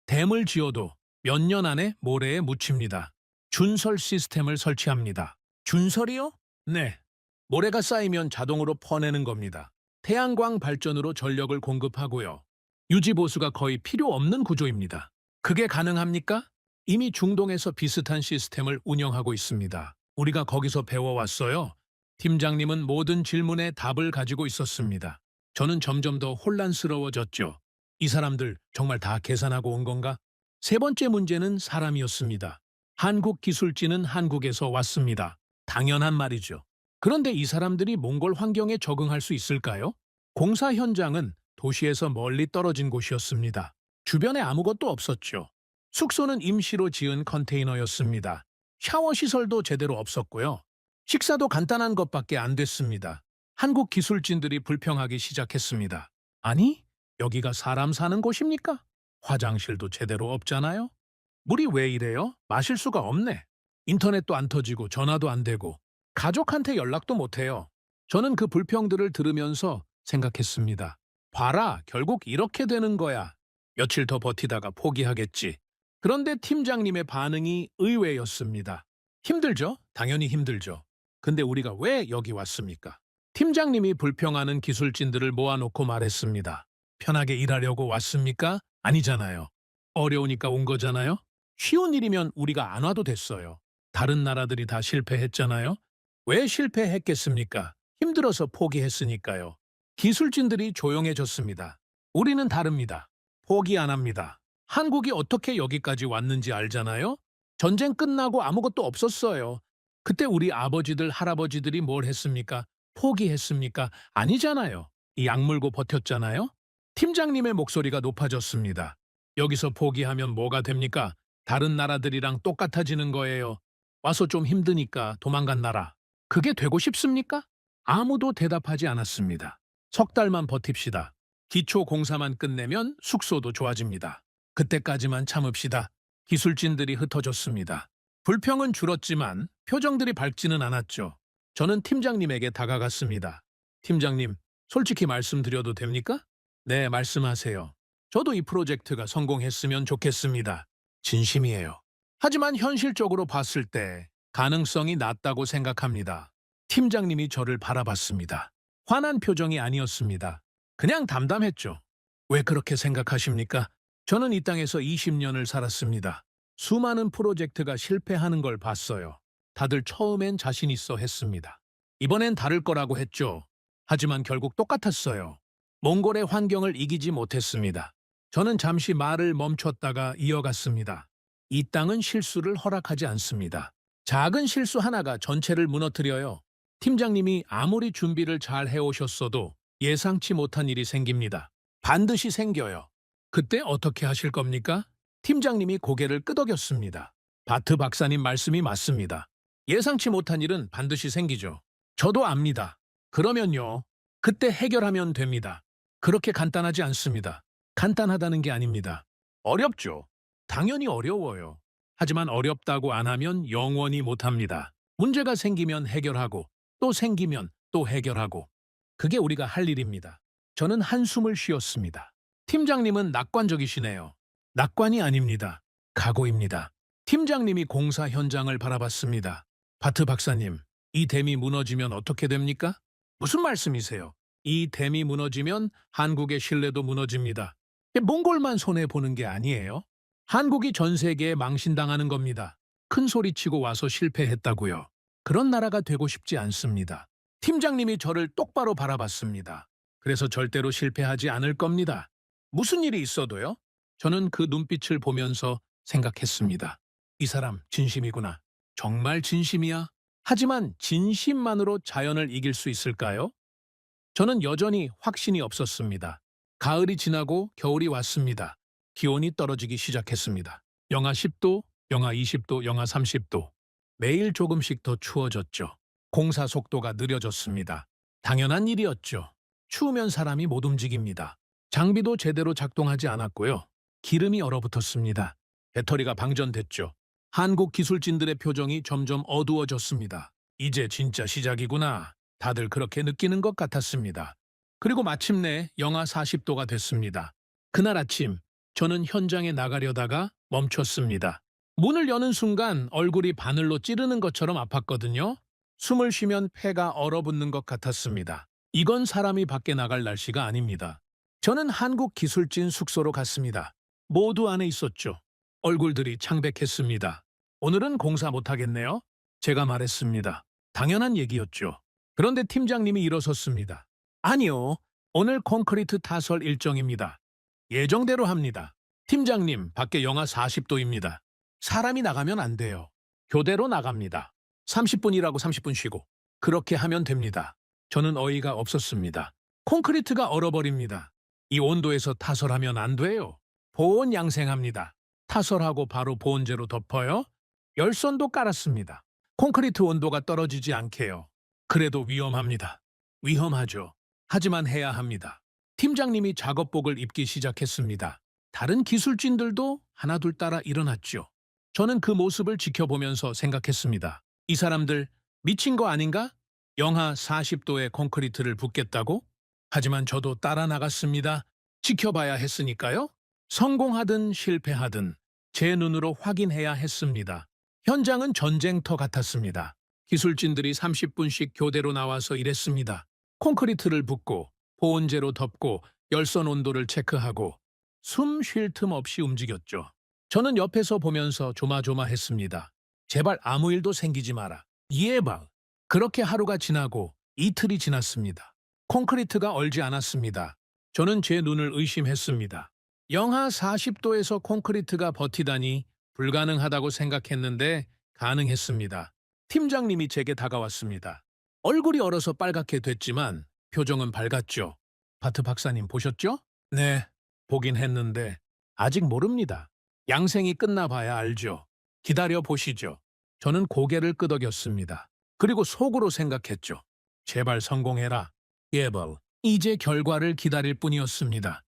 댐을 지어도 몇 년 안에 모래에 묻힙니다. 준설 시스템을 설치합니다. 준설이요? 네. 모래가 쌓이면 자동으로 퍼내는 겁니다. 태양광 발전으로 전력을 공급하고요. 유지보수가 거의 필요 없는 구조입니다. 그게 가능합니까? 이미 중동에서 비슷한 시스템을 운영하고 있습니다. 우리가 거기서 배워왔어요. 팀장님은 모든 질문에 답을 가지고 있었습니다. 저는 점점 더 혼란스러워졌죠. 이 사람들 정말 다 계산하고 온 건가? 세 번째 문제는 사람이었습니다. 한국 기술진은 한국에서 왔습니다. 당연한 말이죠. 그런데 이 사람들이 몽골 환경에 적응할 수 있을까요? 공사 현장은 도시에서 멀리 떨어진 곳이었습니다. 주변에 아무것도 없었죠. 숙소는 임시로 지은 컨테이너였습니다. 샤워 시설도 제대로 없었고요. 식사도 간단한 것밖에 안 됐습니다. 한국 기술진들이 불평하기 시작했습니다. 아니, 여기가 사람 사는 곳입니까? 화장실도 제대로 없잖아요? 물이 왜 이래요? 마실 수가 없네. 인터넷도 안 터지고 전화도 안 되고 가족한테 연락도 못 해요. 저는 그 불평들을 들으면서 생각했습니다. 봐라, 결국 이렇게 되는 거야. 며칠 더 버티다가 포기하겠지. 그런데 팀장님의 반응이 의외였습니다. 힘들죠? 당연히 힘들죠. 근데 우리가 왜 여기 왔습니까? 팀장님이 불평하는 기술진들을 모아놓고 말했습니다. 편하게 일하려고 왔습니까? 아니잖아요. 어려우니까 온 거잖아요. 쉬운 일이면 우리가 안 와도 됐어요. 다른 나라들이 다 실패했잖아요. 왜 실패했겠습니까? 힘들어서 포기했으니까요. 기술진들이 조용해졌습니다. 우리는 다릅니다. 포기 안 합니다. 한국이 어떻게 여기까지 왔는지 알잖아요? 전쟁 끝나고 아무것도 없었어요. 그때 우리 아버지들, 할아버지들이 뭘 했습니까? 포기했습니까? 아니잖아요. 이 악물고 버텼잖아요? 팀장님의 목소리가 높아졌습니다. 여기서 포기하면 뭐가 됩니까? 다른 나라들이랑 똑같아지는 거예요. 와서 좀 힘드니까 도망간 나라. 그게 되고 싶습니까? 아무도 대답하지 않았습니다. 석 달만 버팁시다. 기초 공사만 끝내면 숙소도 좋아집니다. 그때까지만 참읍시다. 기술진들이 흩어졌습니다. 불평은 줄었지만 표정들이 밝지는 않았죠. 저는 팀장님에게 다가갔습니다. 팀장님, 솔직히 말씀드려도 됩니까? 네, 말씀하세요. 저도 이 프로젝트가 성공했으면 좋겠습니다. 진심이에요. 하지만 현실적으로 봤을 때 가능성이 낮다고 생각합니다. 팀장님이 저를 바라봤습니다. 화난 표정이 아니었습니다. 그냥 담담했죠. 왜 그렇게 생각하십니까? 저는 이 땅에서 20년을 살았습니다. 수많은 프로젝트가 실패하는 걸 봤어요. 다들 처음엔 자신 있어 했습니다. 이번엔 다를 거라고 했죠. 하지만 결국 똑같았어요. 몽골의 환경을 이기지 못했습니다. 저는 잠시 말을 멈췄다가 이어갔습니다. 이 땅은 실수를 허락하지 않습니다. 작은 실수 하나가 전체를 무너뜨려요. 팀장님이 아무리 준비를 잘 해오셨어도 예상치 못한 일이 생깁니다. 반드시 생겨요. 그때 어떻게 하실 겁니까? 팀장님이 고개를 끄덕였습니다. 바트 박사님 말씀이 맞습니다. 예상치 못한 일은 반드시 생기죠. 저도 압니다. 그러면요. 그때 해결하면 됩니다. 그렇게 간단하지 않습니다. 간단하다는 게 아닙니다. 어렵죠. 당연히 어려워요. 하지만 어렵다고 안 하면 영원히 못합니다. 문제가 생기면 해결하고 또 생기면 또 해결하고 그게 우리가 할 일입니다. 저는 한숨을 쉬었습니다. 팀장님은 낙관적이시네요. 낙관이 아닙니다. 각오입니다. 팀장님이 공사 현장을 바라봤습니다. 바트 박사님, 이 댐이 무너지면 어떻게 됩니까? 무슨 말씀이세요? 이 댐이 무너지면 한국의 신뢰도 무너집니다. 몽골만 손해보는 게 아니에요. 한국이 전 세계에 망신당하는 겁니다. 큰 소리치고 와서 실패했다고요. 그런 나라가 되고 싶지 않습니다. 팀장님이 저를 똑바로 바라봤습니다. 그래서 절대로 실패하지 않을 겁니다. 무슨 일이 있어도요? 저는 그 눈빛을 보면서 생각했습니다. 이 사람 진심이구나. 정말 진심이야. 하지만 진심만으로 자연을 이길 수 있을까요? 저는 여전히 확신이 없었습니다. 가을이 지나고 겨울이 왔습니다. 기온이 떨어지기 시작했습니다. 영하 10도, 영하 20도, 영하 30도. 매일 조금씩 더 추워졌죠. 공사 속도가 느려졌습니다. 당연한 일이었죠. 추우면 사람이 못 움직입니다. 장비도 제대로 작동하지 않았고요. 기름이 얼어붙었습니다. 배터리가 방전됐죠. 한국 기술진들의 표정이 점점 어두워졌습니다. 이제 진짜 시작이구나. 다들 그렇게 느끼는 것 같았습니다. 그리고 마침내 영하 40도가 됐습니다. 그날 아침 저는 현장에 나가려다가 멈췄습니다. 문을 여는 순간 얼굴이 바늘로 찌르는 것처럼 아팠거든요. 숨을 쉬면 폐가 얼어붙는 것 같았습니다. 이건 사람이 밖에 나갈 날씨가 아닙니다. 저는 한국 기술진 숙소로 갔습니다. 모두 안에 있었죠. 얼굴들이 창백했습니다. 오늘은 공사 못하겠네요. 제가 말했습니다. 당연한 얘기였죠. 그런데 팀장님이 일어섰습니다. 아니요. 오늘 콘크리트 타설 일정입니다. 예정대로 합니다. 팀장님, 밖에 영하 40도입니다. 사람이 나가면 안 돼요. 교대로 나갑니다. 30분 일하고 30분 쉬고. 그렇게 하면 됩니다. 저는 어이가 없었습니다. 콘크리트가 얼어버립니다. 이 온도에서 타설하면 안 돼요. 보온 양생합니다. 타설하고 바로 보온재로 덮어요. 열선도 깔았습니다. 콘크리트 온도가 떨어지지 않게요. 그래도 위험합니다. 위험하죠. 하지만 해야 합니다. 팀장님이 작업복을 입기 시작했습니다. 다른 기술진들도 하나둘 따라 일어났죠. 저는 그 모습을 지켜보면서 생각했습니다. 이 사람들 미친 거 아닌가? 영하 40도의 콘크리트를 붓겠다고? 하지만 저도 따라 나갔습니다. 지켜봐야 했으니까요. 성공하든 실패하든 제 눈으로 확인해야 했습니다. 현장은 전쟁터 같았습니다. 기술진들이 30분씩 교대로 나와서 일했습니다. 콘크리트를 붓고 보온재로 덮고 열선 온도를 체크하고 숨 쉴 틈 없이 움직였죠. 저는 옆에서 보면서 조마조마했습니다. 제발 아무 일도 생기지 마라. 예방. 그렇게 하루가 지나고 이틀이 지났습니다. 콘크리트가 얼지 않았습니다. 저는 제 눈을 의심했습니다. 영하 40도에서 콘크리트가 버티다니 불가능하다고 생각했는데 가능했습니다. 팀장님이 제게 다가왔습니다. 얼굴이 얼어서 빨갛게 됐지만 표정은 밝았죠. 바트 박사님 보셨죠? 네, 보긴 했는데 아직 모릅니다. 양생이 끝나봐야 알죠. 기다려 보시죠. 저는 고개를 끄덕였습니다. 그리고 속으로 생각했죠. 제발 성공해라. 예벌. 이제 결과를 기다릴 뿐이었습니다.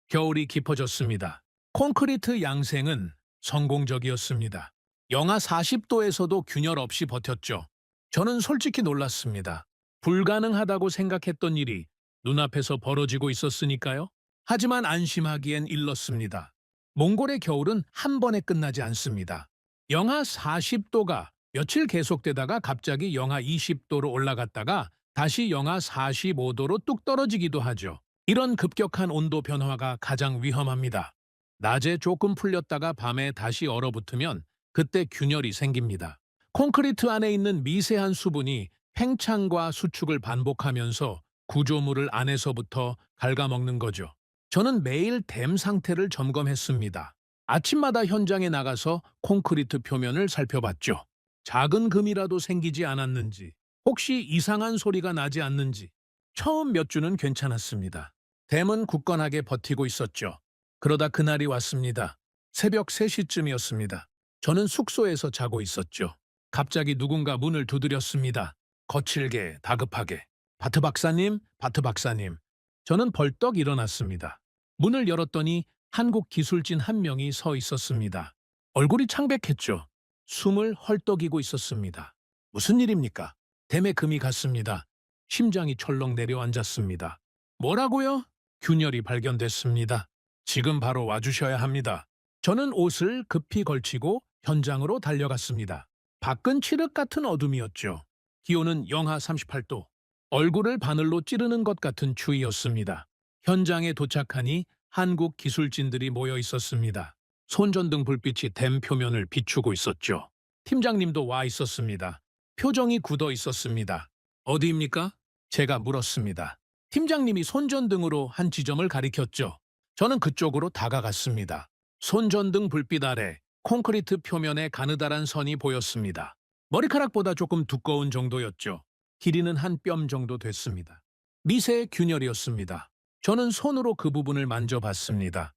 겨울이 깊어졌습니다. 콘크리트 양생은 성공적이었습니다. 영하 40도에서도 균열 없이 버텼죠. 저는 솔직히 놀랐습니다. 불가능하다고 생각했던 일이 눈앞에서 벌어지고 있었으니까요. 하지만 안심하기엔 일렀습니다. 몽골의 겨울은 한 번에 끝나지 않습니다. 영하 40도가 며칠 계속되다가 갑자기 영하 20도로 올라갔다가 다시 영하 45도로 뚝 떨어지기도 하죠. 이런 급격한 온도 변화가 가장 위험합니다. 낮에 조금 풀렸다가 밤에 다시 얼어붙으면 그때 균열이 생깁니다. 콘크리트 안에 있는 미세한 수분이 팽창과 수축을 반복하면서 구조물을 안에서부터 갉아먹는 거죠. 저는 매일 댐 상태를 점검했습니다. 아침마다 현장에 나가서 콘크리트 표면을 살펴봤죠. 작은 금이라도 생기지 않았는지, 혹시 이상한 소리가 나지 않는지. 처음 몇 주는 괜찮았습니다. 댐은 굳건하게 버티고 있었죠. 그러다 그날이 왔습니다. 새벽 3시쯤이었습니다. 저는 숙소에서 자고 있었죠. 갑자기 누군가 문을 두드렸습니다. 거칠게, 다급하게. 바트 박사님, 바트 박사님. 저는 벌떡 일어났습니다. 문을 열었더니 한국 기술진 한 명이 서 있었습니다. 얼굴이 창백했죠. 숨을 헐떡이고 있었습니다. 무슨 일입니까? 댐에 금이 갔습니다. 심장이 철렁 내려앉았습니다. 뭐라고요? 균열이 발견됐습니다. 지금 바로 와주셔야 합니다. 저는 옷을 급히 걸치고 현장으로 달려갔습니다. 밖은 칠흑 같은 어둠이었죠. 기온은 영하 38도. 얼굴을 바늘로 찌르는 것 같은 추위였습니다. 현장에 도착하니 한국 기술진들이 모여 있었습니다. 손전등 불빛이 댐 표면을 비추고 있었죠. 팀장님도 와 있었습니다. 표정이 굳어 있었습니다. 어디입니까? 제가 물었습니다. 팀장님이 손전등으로 한 지점을 가리켰죠. 저는 그쪽으로 다가갔습니다. 손전등 불빛 아래 콘크리트 표면에 가느다란 선이 보였습니다. 머리카락보다 조금 두꺼운 정도였죠. 길이는 한 뼘 정도 됐습니다. 미세 균열이었습니다. 저는 손으로 그 부분을 만져봤습니다.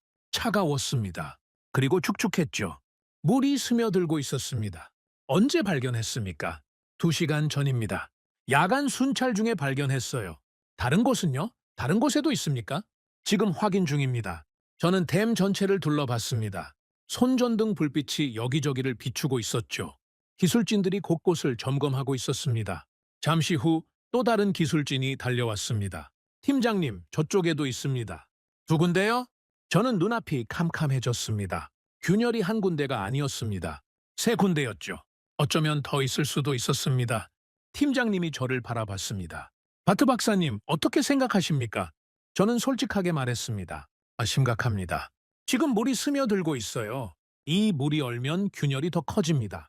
차가웠습니다. 그리고 축축했죠. 물이 스며들고 있었습니다. 언제 발견했습니까? 2시간 전입니다. 야간 순찰 중에 발견했어요. 다른 곳은요? 다른 곳에도 있습니까? 지금 확인 중입니다. 저는 댐 전체를 둘러봤습니다. 손전등 불빛이 여기저기를 비추고 있었죠. 기술진들이 곳곳을 점검하고 있었습니다. 잠시 후 또 다른 기술진이 달려왔습니다. 팀장님, 저쪽에도 있습니다. 두 군데요? 저는 눈앞이 캄캄해졌습니다. 균열이 한 군데가 아니었습니다. 3군데였죠. 어쩌면 더 있을 수도 있었습니다. 팀장님이 저를 바라봤습니다. 바트 박사님, 어떻게 생각하십니까? 저는 솔직하게 말했습니다. 심각합니다. 지금 물이 스며들고 있어요. 이 물이 얼면 균열이 더 커집니다.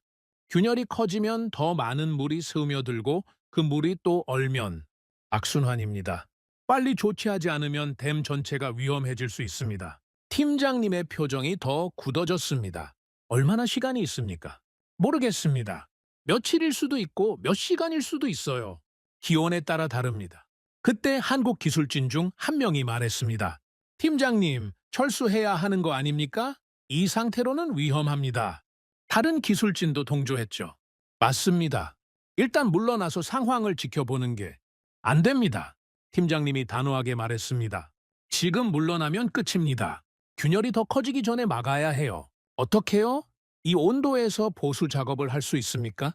균열이 커지면 더 많은 물이 스며들고 그 물이 또 얼면 악순환입니다. 빨리 조치하지 않으면 댐 전체가 위험해질 수 있습니다. 팀장님의 표정이 더 굳어졌습니다. 얼마나 시간이 있습니까? 모르겠습니다. 며칠일 수도 있고 몇 시간일 수도 있어요. 기온에 따라 다릅니다. 그때 한국 기술진 중 한 명이 말했습니다. 팀장님, 철수해야 하는 거 아닙니까? 이 상태로는 위험합니다. 다른 기술진도 동조했죠. 맞습니다. 일단 물러나서 상황을 지켜보는 게 안 됩니다. 팀장님이 단호하게 말했습니다. 지금 물러나면 끝입니다. 균열이 더 커지기 전에 막아야 해요. 어떻게요? 이 온도에서 보수 작업을 할 수 있습니까?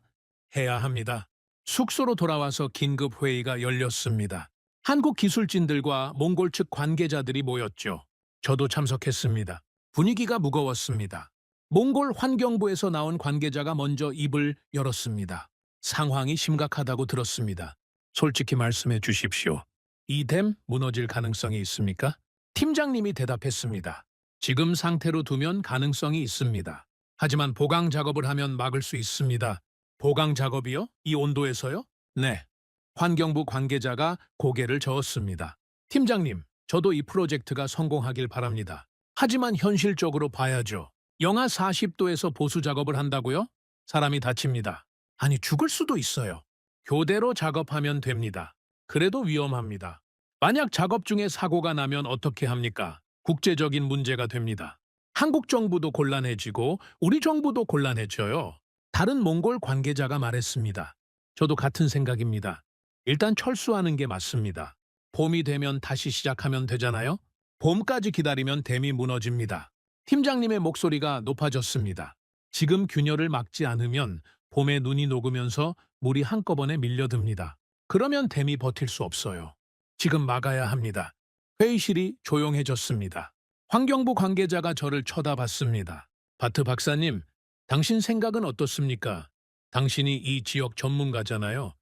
해야 합니다. 숙소로 돌아와서 긴급 회의가 열렸습니다. 한국 기술진들과 몽골 측 관계자들이 모였죠. 저도 참석했습니다. 분위기가 무거웠습니다. 몽골 환경부에서 나온 관계자가 먼저 입을 열었습니다. 상황이 심각하다고 들었습니다. 솔직히 말씀해 주십시오. 이 댐 무너질 가능성이 있습니까? 팀장님이 대답했습니다. 지금 상태로 두면 가능성이 있습니다. 하지만 보강 작업을 하면 막을 수 있습니다. 보강 작업이요? 이 온도에서요? 네. 환경부 관계자가 고개를 저었습니다. 팀장님, 저도 이 프로젝트가 성공하길 바랍니다. 하지만 현실적으로 봐야죠. 영하 40도에서 보수 작업을 한다고요? 사람이 다칩니다. 아니, 죽을 수도 있어요. 교대로 작업하면 됩니다. 그래도 위험합니다. 만약 작업 중에 사고가 나면 어떻게 합니까? 국제적인 문제가 됩니다. 한국 정부도 곤란해지고 우리 정부도 곤란해져요. 다른 몽골 관계자가 말했습니다. 저도 같은 생각입니다. 일단 철수하는 게 맞습니다. 봄이 되면 다시 시작하면 되잖아요? 봄까지 기다리면 댐이 무너집니다. 팀장님의 목소리가 높아졌습니다. 지금 균열을 막지 않으면 봄에 눈이 녹으면서 물이 한꺼번에 밀려듭니다. 그러면 댐이 버틸 수 없어요. 지금 막아야 합니다. 회의실이 조용해졌습니다. 환경부 관계자가 저를 쳐다봤습니다. 바트 박사님, 당신 생각은 어떻습니까? 당신이 이 지역 전문가잖아요.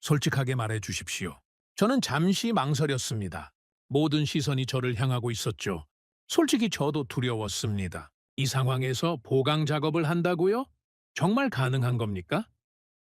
솔직하게 말해 주십시오. 저는 잠시 망설였습니다. 모든 시선이 저를 향하고 있었죠. 솔직히 저도 두려웠습니다. 이 상황에서 보강 작업을 한다고요? 정말 가능한 겁니까?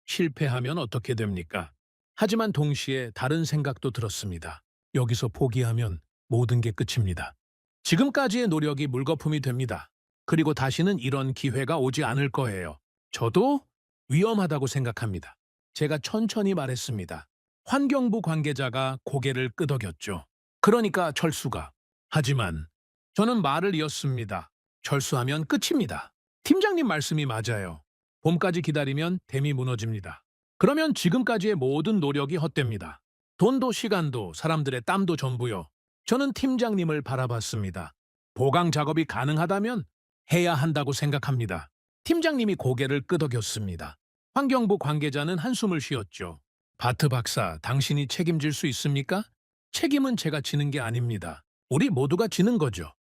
실패하면 어떻게 됩니까? 하지만 동시에 다른 생각도 들었습니다. 여기서 포기하면 모든 게 끝입니다. 지금까지의 노력이 물거품이 됩니다. 그리고 다시는 이런 기회가 오지 않을 거예요. 저도 위험하다고 생각합니다. 제가 천천히 말했습니다. 환경부 관계자가 고개를 끄덕였죠. 그러니까 철수가. 하지만 저는 말을 이었습니다. 철수하면 끝입니다. 팀장님 말씀이 맞아요. 봄까지 기다리면 댐이 무너집니다. 그러면 지금까지의 모든 노력이 헛됩니다. 돈도 시간도 사람들의 땀도 전부요. 저는 팀장님을 바라봤습니다. 보강 작업이 가능하다면 해야 한다고 생각합니다. 팀장님이 고개를 끄덕였습니다. 환경부 관계자는 한숨을 쉬었죠. 바트 박사, 당신이 책임질 수 있습니까? 책임은 제가 지는 게 아닙니다. 우리 모두가 지는 거죠.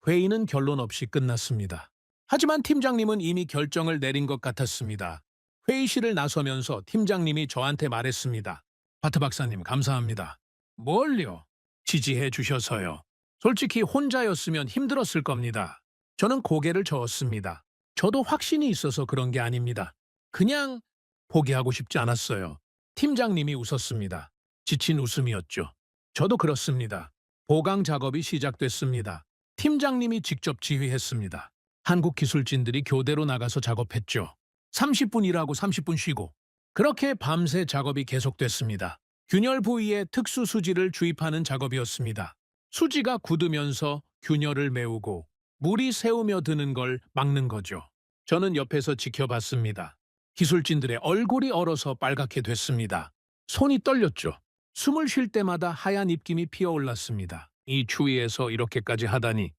회의는 결론 없이 끝났습니다. 하지만 팀장님은 이미 결정을 내린 것 같았습니다. 회의실을 나서면서 팀장님이 저한테 말했습니다. 바트 박사님, 감사합니다. 뭘요? 지지해 주셔서요. 솔직히 혼자였으면 힘들었을 겁니다. 저는 고개를 저었습니다. 저도 확신이 있어서 그런 게 아닙니다. 그냥 포기하고 싶지 않았어요. 팀장님이 웃었습니다. 지친 웃음이었죠. 저도 그렇습니다. 보강 작업이 시작됐습니다. 팀장님이 직접 지휘했습니다. 한국 기술진들이 교대로 나가서 작업했죠. 30분 일하고 30분 쉬고. 그렇게 밤새 작업이 계속됐습니다. 균열 부위에 특수 수지를 주입하는 작업이었습니다. 수지가 굳으면서 균열을 메우고 물이 새우며 드는 걸 막는 거죠. 저는 옆에서 지켜봤습니다. 기술진들의 얼굴이 얼어서 빨갛게 됐습니다. 손이 떨렸죠. 숨을 쉴 때마다 하얀 입김이 피어올랐습니다. 이 추위에서 이렇게까지 하다니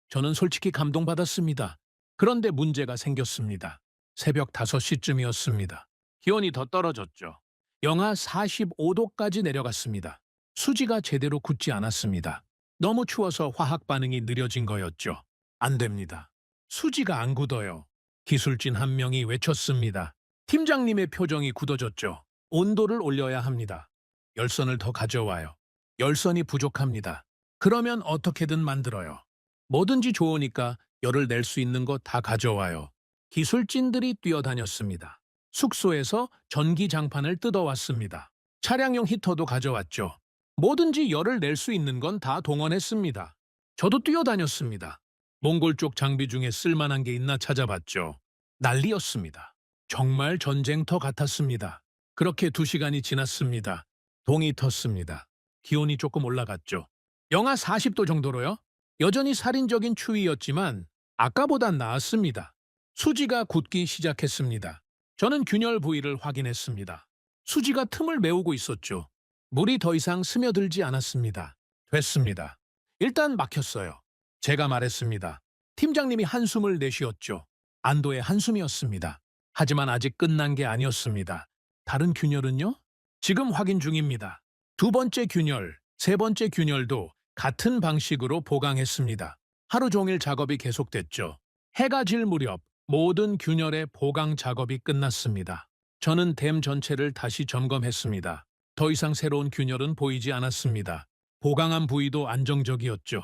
저는 솔직히 감동받았습니다. 그런데 문제가 생겼습니다. 새벽 5시쯤이었습니다. 기온이 더 떨어졌죠. 영하 45도까지 내려갔습니다. 수지가 제대로 굳지 않았습니다. 너무 추워서 화학 반응이 느려진 거였죠. 안 됩니다. 수지가 안 굳어요. 기술진 한 명이 외쳤습니다. 팀장님의 표정이 굳어졌죠. 온도를 올려야 합니다. 열선을 더 가져와요. 열선이 부족합니다. 그러면 어떻게든 만들어요. 뭐든지 좋으니까 열을 낼 수 있는 거 다 가져와요. 기술진들이 뛰어다녔습니다. 숙소에서 전기장판을 뜯어왔습니다. 차량용 히터도 가져왔죠. 뭐든지 열을 낼 수 있는 건 다 동원했습니다. 저도 뛰어다녔습니다. 몽골 쪽 장비 중에 쓸만한 게 있나 찾아봤죠. 난리였습니다. 정말 전쟁터 같았습니다. 그렇게 2시간이 지났습니다. 동이 텄습니다. 기온이 조금 올라갔죠. 영하 40도 정도로요? 여전히 살인적인 추위였지만 아까보단 나았습니다. 수지가 굳기 시작했습니다. 저는 균열 부위를 확인했습니다. 수지가 틈을 메우고 있었죠. 물이 더 이상 스며들지 않았습니다. 됐습니다. 일단 막혔어요. 제가 말했습니다. 팀장님이 한숨을 내쉬었죠. 안도의 한숨이었습니다. 하지만 아직 끝난 게 아니었습니다. 다른 균열은요? 지금 확인 중입니다. 2번째 균열, 3번째 균열도 같은 방식으로 보강했습니다. 하루 종일 작업이 계속됐죠. 해가 질 무렵 모든 균열의 보강 작업이 끝났습니다. 저는 댐 전체를 다시 점검했습니다. 더 이상 새로운 균열은 보이지 않았습니다. 보강한 부위도 안정적이었죠.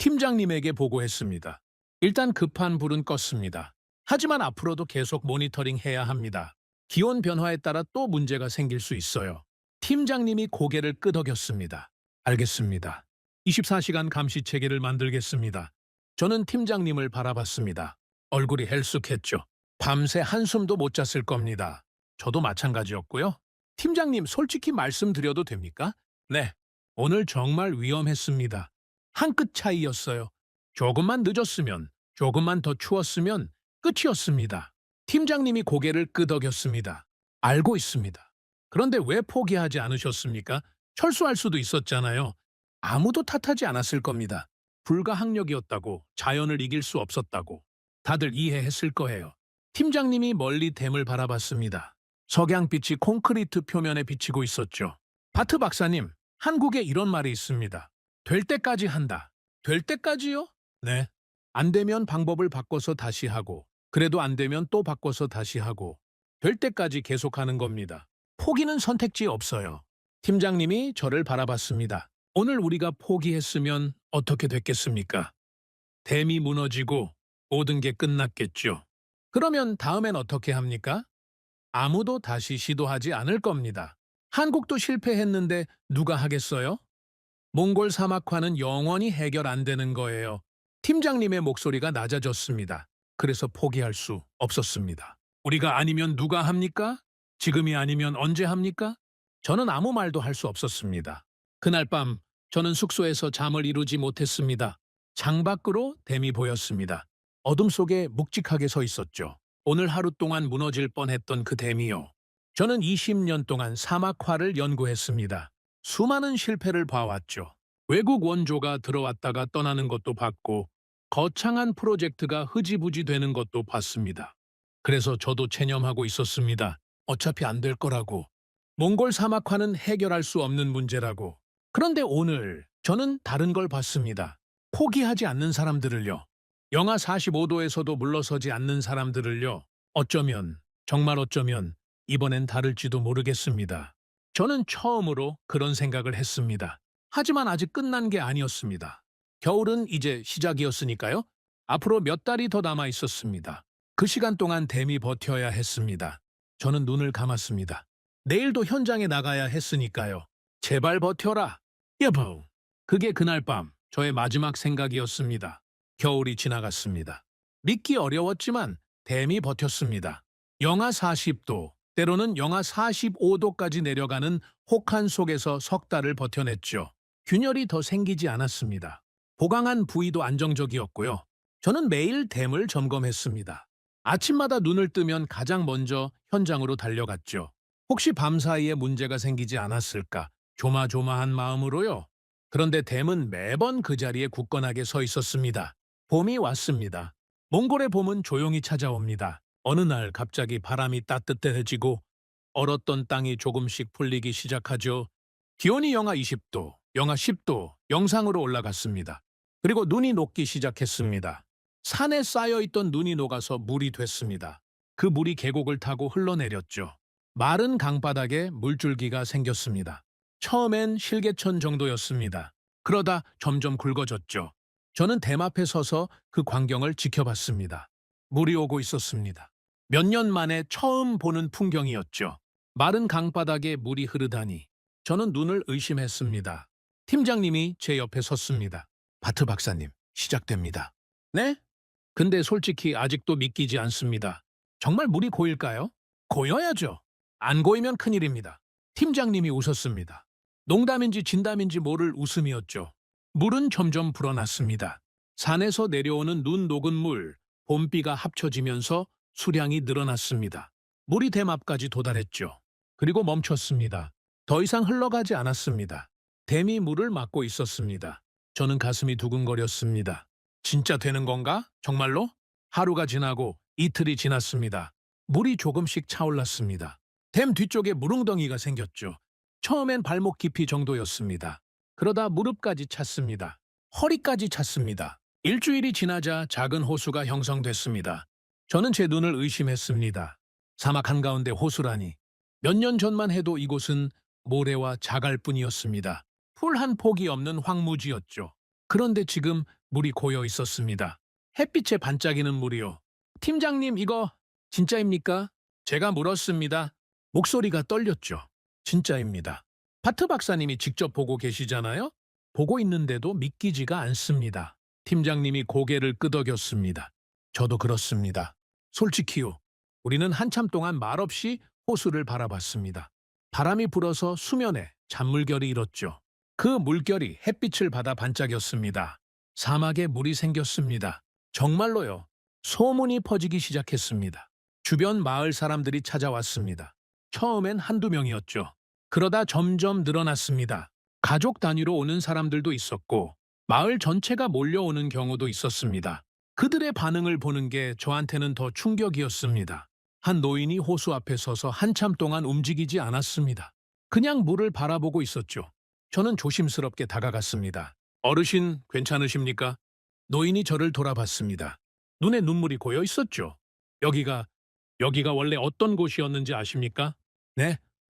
팀장님에게 보고했습니다. 일단 급한 불은 껐습니다. 하지만 앞으로도 계속 모니터링 해야 합니다. 기온 변화에 따라 또 문제가 생길 수 있어요. 팀장님이 고개를 끄덕였습니다. 알겠습니다. 24시간 감시 체계를 만들겠습니다. 저는 팀장님을 바라봤습니다. 얼굴이 헬쑥했죠. 밤새 한숨도 못 잤을 겁니다. 저도 마찬가지였고요. 팀장님, 솔직히 말씀드려도 됩니까? 네, 오늘 정말 위험했습니다. 한 끗 차이였어요. 조금만 늦었으면, 조금만 더 추웠으면 끝이었습니다. 팀장님이 고개를 끄덕였습니다. 알고 있습니다. 그런데 왜 포기하지 않으셨습니까? 철수할 수도 있었잖아요. 아무도 탓하지 않았을 겁니다. 불가항력이었다고, 자연을 이길 수 없었다고. 다들 이해했을 거예요. 팀장님이 멀리 댐을 바라봤습니다. 석양빛이 콘크리트 표면에 비치고 있었죠. 바트 박사님, 한국에 이런 말이 있습니다. 될 때까지 한다. 될 때까지요? 네. 안 되면 방법을 바꿔서 다시 하고, 그래도 안 되면 또 바꿔서 다시 하고, 될 때까지 계속하는 겁니다. 포기는 선택지에 없어요. 팀장님이 저를 바라봤습니다. 오늘 우리가 포기했으면 어떻게 됐겠습니까? 댐이 무너지고 모든 게 끝났겠죠. 그러면 다음엔 어떻게 합니까? 아무도 다시 시도하지 않을 겁니다. 한국도 실패했는데 누가 하겠어요? 몽골 사막화는 영원히 해결 안 되는 거예요. 팀장님의 목소리가 낮아졌습니다. 그래서 포기할 수 없었습니다. 우리가 아니면 누가 합니까? 지금이 아니면 언제 합니까? 저는 아무 말도 할 수 없었습니다. 그날 밤 저는 숙소에서 잠을 이루지 못했습니다. 창밖으로 댐이 보였습니다. 어둠 속에 묵직하게 서 있었죠. 오늘 하루 동안 무너질 뻔했던 그 댐이요. 저는 20년 동안 사막화를 연구했습니다. 수많은 실패를 봐왔죠. 외국 원조가 들어왔다가 떠나는 것도 봤고 거창한 프로젝트가 흐지부지 되는 것도 봤습니다. 그래서 저도 체념하고 있었습니다. 어차피 안 될 거라고. 몽골 사막화는 해결할 수 없는 문제라고. 그런데 오늘 저는 다른 걸 봤습니다. 포기하지 않는 사람들을요. 영하 45도에서도 물러서지 않는 사람들을요. 어쩌면, 정말 어쩌면 이번엔 다를지도 모르겠습니다. 저는 처음으로 그런 생각을 했습니다. 하지만 아직 끝난 게 아니었습니다. 겨울은 이제 시작이었으니까요. 앞으로 몇 달이 더 남아 있었습니다. 그 시간 동안 댐이 버텨야 했습니다. 저는 눈을 감았습니다. 내일도 현장에 나가야 했으니까요. 제발 버텨라. 여보. 그게 그날 밤 저의 마지막 생각이었습니다. 겨울이 지나갔습니다. 믿기 어려웠지만 댐이 버텼습니다. 영하 40도, 때로는 영하 45도까지 내려가는 혹한 속에서 석 달을 버텨냈죠. 균열이 더 생기지 않았습니다. 보강한 부위도 안정적이었고요. 저는 매일 댐을 점검했습니다. 아침마다 눈을 뜨면 가장 먼저 현장으로 달려갔죠. 혹시 밤사이에 문제가 생기지 않았을까 조마조마한 마음으로요. 그런데 댐은 매번 그 자리에 굳건하게 서 있었습니다. 봄이 왔습니다. 몽골의 봄은 조용히 찾아옵니다. 어느 날 갑자기 바람이 따뜻해지고 얼었던 땅이 조금씩 풀리기 시작하죠. 기온이 영하 20도, 영하 10도 영상으로 올라갔습니다. 그리고 눈이 녹기 시작했습니다. 산에 쌓여있던 눈이 녹아서 물이 됐습니다. 그 물이 계곡을 타고 흘러내렸죠. 마른 강바닥에 물줄기가 생겼습니다. 처음엔 실개천 정도였습니다. 그러다 점점 굵어졌죠. 저는 댐 앞에 서서 그 광경을 지켜봤습니다. 물이 오고 있었습니다. 몇 년 만에 처음 보는 풍경이었죠. 마른 강바닥에 물이 흐르다니. 저는 눈을 의심했습니다. 팀장님이 제 옆에 섰습니다. 바트 박사님, 시작됩니다. 네? 근데 솔직히 아직도 믿기지 않습니다. 정말 물이 고일까요? 고여야죠. 안 고이면 큰일입니다. 팀장님이 웃었습니다. 농담인지 진담인지 모를 웃음이었죠. 물은 점점 불어났습니다. 산에서 내려오는 눈 녹은 물, 봄비가 합쳐지면서 수량이 늘어났습니다. 물이 댐 앞까지 도달했죠. 그리고 멈췄습니다. 더 이상 흘러가지 않았습니다. 댐이 물을 막고 있었습니다. 저는 가슴이 두근거렸습니다. 진짜 되는 건가? 정말로? 하루가 지나고 이틀이 지났습니다. 물이 조금씩 차올랐습니다. 댐 뒤쪽에 물웅덩이가 생겼죠. 처음엔 발목 깊이 정도였습니다. 그러다 무릎까지 찼습니다. 허리까지 찼습니다. 일주일이 지나자 작은 호수가 형성됐습니다. 저는 제 눈을 의심했습니다. 사막 한가운데 호수라니. 몇 년 전만 해도 이곳은 모래와 자갈뿐이었습니다. 풀 한 폭이 없는 황무지였죠. 그런데 지금 물이 고여 있었습니다. 햇빛에 반짝이는 물이요. 팀장님, 이거 진짜입니까? 제가 물었습니다. 목소리가 떨렸죠. 진짜입니다. 바트 박사님이 직접 보고 계시잖아요? 보고 있는데도 믿기지가 않습니다. 팀장님이 고개를 끄덕였습니다. 저도 그렇습니다. 솔직히요. 우리는 한참 동안 말없이 호수를 바라봤습니다. 바람이 불어서 수면에 잔물결이 일었죠. 그 물결이 햇빛을 받아 반짝였습니다. 사막에 물이 생겼습니다. 정말로요. 소문이 퍼지기 시작했습니다. 주변 마을 사람들이 찾아왔습니다. 처음엔 한두 명이었죠. 그러다 점점 늘어났습니다. 가족 단위로 오는 사람들도 있었고 마을 전체가 몰려오는 경우도 있었습니다. 그들의 반응을 보는 게 저한테는 더 충격이었습니다. 한 노인이 호수 앞에 서서 한참 동안 움직이지 않았습니다. 그냥 물을 바라보고 있었죠. 저는 조심스럽게 다가갔습니다. 어르신, 괜찮으십니까? 노인이 저를 돌아봤습니다. 눈에 눈물이 고여 있었죠. 여기가 원래 어떤 곳이었는지 아십니까? 네,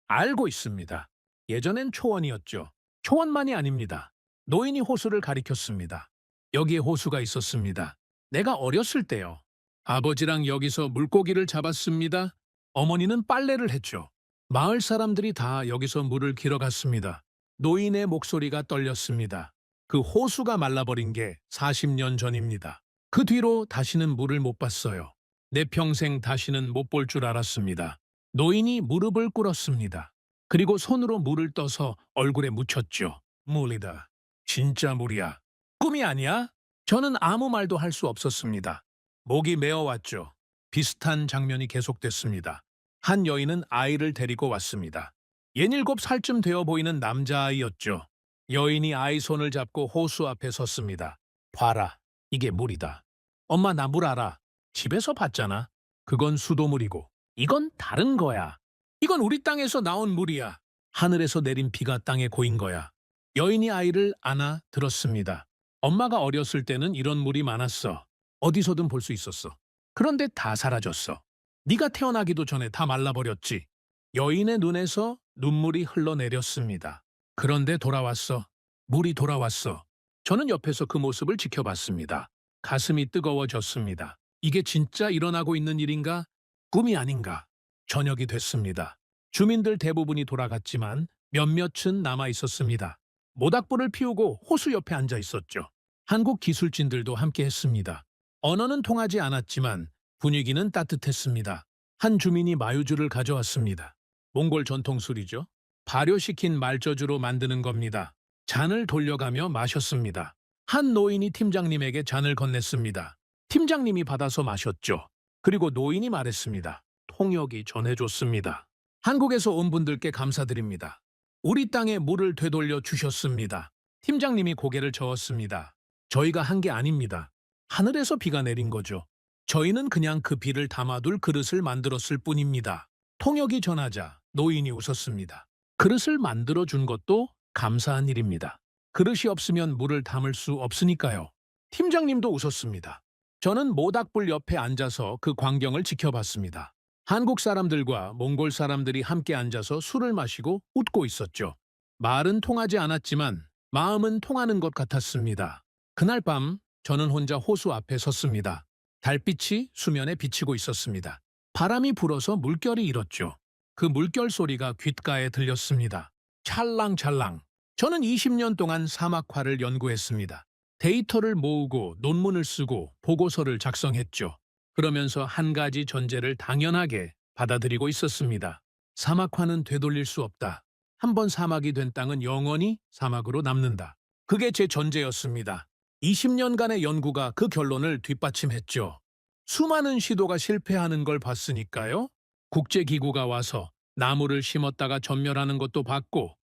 알고 있습니다. 예전엔 초원이었죠. 초원만이 아닙니다. 노인이 호수를 가리켰습니다. 여기에 호수가 있었습니다. 내가 어렸을 때요. 아버지랑 여기서 물고기를 잡았습니다. 어머니는 빨래를 했죠. 마을 사람들이 다 여기서 물을 길어갔습니다. 노인의 목소리가 떨렸습니다. 그 호수가 말라버린 게 40년 전입니다. 그 뒤로 다시는 물을 못 봤어요. 내 평생 다시는 못 볼 줄 알았습니다. 노인이 무릎을 꿇었습니다. 그리고 손으로 물을 떠서 얼굴에 묻혔죠. 물이다. 진짜 물이야. 꿈이 아니야? 저는 아무 말도 할 수 없었습니다. 목이 메어왔죠. 비슷한 장면이 계속됐습니다. 한 여인은 아이를 데리고 왔습니다. 67살쯤 되어 보이는 남자아이였죠. 여인이 아이 손을 잡고 호수 앞에 섰습니다. 봐라, 이게 물이다. 엄마, 나 물 알아. 집에서 봤잖아. 그건 수도물이고 이건 다른 거야. 이건 우리 땅에서 나온 물이야. 하늘에서 내린 비가 땅에 고인 거야. 여인이 아이를 안아 들었습니다. 엄마가 어렸을 때는 이런 물이 많았어. 어디서든 볼 수 있었어. 그런데 다 사라졌어. 네가 태어나기도 전에 다 말라버렸지. 여인의 눈에서 눈물이 흘러내렸습니다. 그런데 돌아왔어. 물이 돌아왔어. 저는 옆에서 그 모습을 지켜봤습니다. 가슴이 뜨거워졌습니다. 이게 진짜 일어나고 있는 일인가? 꿈이 아닌가? 저녁이 됐습니다. 주민들 대부분이 돌아갔지만 몇몇은 남아 있었습니다. 모닥불을 피우고 호수 옆에 앉아 있었죠. 한국 기술진들도 함께 했습니다. 언어는 통하지 않았지만 분위기는 따뜻했습니다. 한 주민이 마유주를 가져왔습니다. 몽골 전통술이죠. 발효시킨 말저주로 만드는 겁니다. 잔을 돌려가며 마셨습니다. 한 노인이 팀장님에게 잔을 건넸습니다. 팀장님이 받아서 마셨죠. 그리고 노인이 말했습니다. 통역이 전해줬습니다. 한국에서 온 분들께 감사드립니다. 우리 땅에 물을 되돌려 주셨습니다. 팀장님이 고개를 저었습니다. 저희가 한 게 아닙니다. 하늘에서 비가 내린 거죠. 저희는 그냥 그 비를 담아둘 그릇을 만들었을 뿐입니다. 통역이 전하자 노인이 웃었습니다. 그릇을 만들어준 것도 감사한 일입니다. 그릇이 없으면 물을 담을 수 없으니까요. 팀장님도 웃었습니다. 저는 모닥불 옆에 앉아서 그 광경을 지켜봤습니다. 한국 사람들과 몽골 사람들이 함께 앉아서 술을 마시고 웃고 있었죠. 말은 통하지 않았지만 마음은 통하는 것 같았습니다. 그날 밤 저는 혼자 호수 앞에 섰습니다. 달빛이 수면에 비치고 있었습니다. 바람이 불어서 물결이 일었죠. 그 물결 소리가 귓가에 들렸습니다. 찰랑찰랑. 저는 20년 동안 사막화를 연구했습니다. 데이터를 모으고 논문을 쓰고 보고서를 작성했죠. 그러면서 한 가지 전제를 당연하게 받아들이고 있었습니다. 사막화는 되돌릴 수 없다. 한번 사막이 된 땅은 영원히 사막으로 남는다. 그게 제 전제였습니다. 20년간의 연구가 그 결론을 뒷받침했죠. 수많은 시도가 실패하는 걸 봤으니까요. 국제기구가 와서 나무를 심었다가 전멸하는 것도 봤고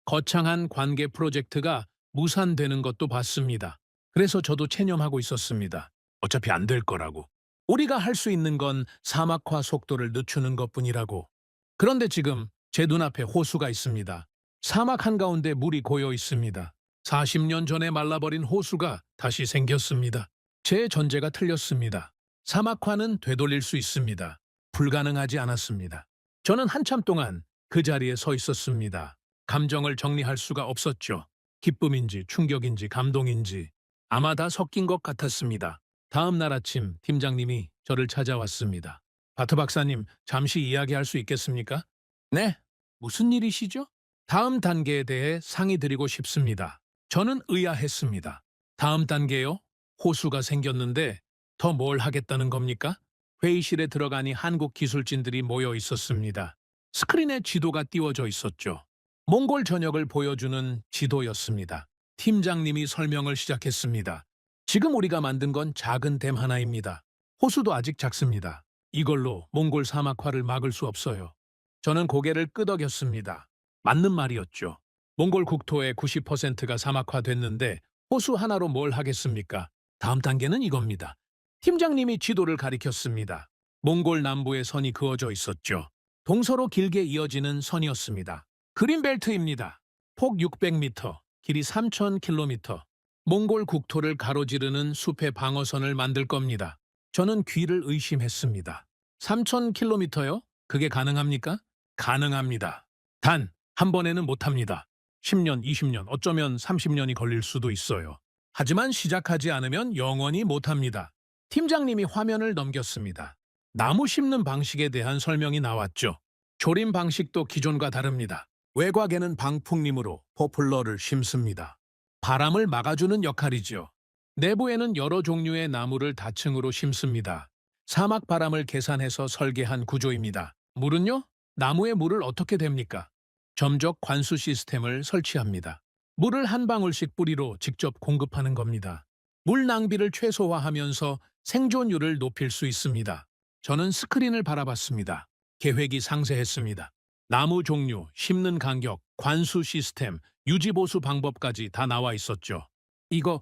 거창한 관계 프로젝트가 무산되는 것도 봤습니다. 그래서 저도 체념하고 있었습니다. 어차피 안 될 거라고. 우리가 할 수 있는 건 사막화 속도를 늦추는 것뿐이라고. 그런데 지금 제 눈앞에 호수가 있습니다. 사막 한가운데 물이 고여 있습니다. 40년 전에 말라버린 호수가 다시 생겼습니다. 제 전제가 틀렸습니다. 사막화는 되돌릴 수 있습니다. 불가능하지 않았습니다. 저는 한참 동안 그 자리에 서 있었습니다. 감정을 정리할 수가 없었죠. 기쁨인지 충격인지 감동인지 아마 다 섞인 것 같았습니다. 다음 날 아침 팀장님이 저를 찾아왔습니다. 바트 박사님, 잠시 이야기할 수 있겠습니까? 네. 무슨 일이시죠? 다음 단계에 대해 상의드리고 싶습니다. 저는 의아했습니다. 다음 단계요? 호수가 생겼는데 더 뭘 하겠다는 겁니까? 회의실에 들어가니 한국 기술진들이 모여 있었습니다. 스크린에 지도가 띄워져 있었죠. 몽골 전역을 보여주는 지도였습니다. 팀장님이 설명을 시작했습니다. 지금 우리가 만든 건 작은 댐 하나입니다. 호수도 아직 작습니다. 이걸로 몽골 사막화를 막을 수 없어요. 저는 고개를 끄덕였습니다. 맞는 말이었죠. 몽골 국토의 90%가 사막화됐는데 호수 하나로 뭘 하겠습니까? 다음 단계는 이겁니다. 팀장님이 지도를 가리켰습니다. 몽골 남부에 선이 그어져 있었죠. 동서로 길게 이어지는 선이었습니다. 그린벨트입니다. 폭 600m, 길이 3,000km. 몽골 국토를 가로지르는 숲의 방어선을 만들 겁니다. 저는 귀를 의심했습니다. 3,000km요? 그게 가능합니까? 가능합니다. 단, 한 번에는 못합니다. 10년, 20년, 어쩌면 30년이 걸릴 수도 있어요. 하지만 시작하지 않으면 영원히 못합니다. 팀장님이 화면을 넘겼습니다. 나무 심는 방식에 대한 설명이 나왔죠. 조림 방식도 기존과 다릅니다. 외곽에는 방풍림으로 포플러를 심습니다. 바람을 막아주는 역할이죠. 내부에는 여러 종류의 나무를 다층으로 심습니다. 사막 바람을 계산해서 설계한 구조입니다. 물은요? 나무에 물을 어떻게 됩니까? 점적 관수 시스템을 설치합니다. 물을 한 방울씩 뿌리로 직접 공급하는 겁니다. 물 낭비를 최소화하면서 생존율을 높일 수 있습니다. 저는 스크린을 바라봤습니다. 계획이 상세했습니다. 나무 종류, 심는 간격, 관수 시스템, 유지보수 방법까지 다 나와 있었죠. 이거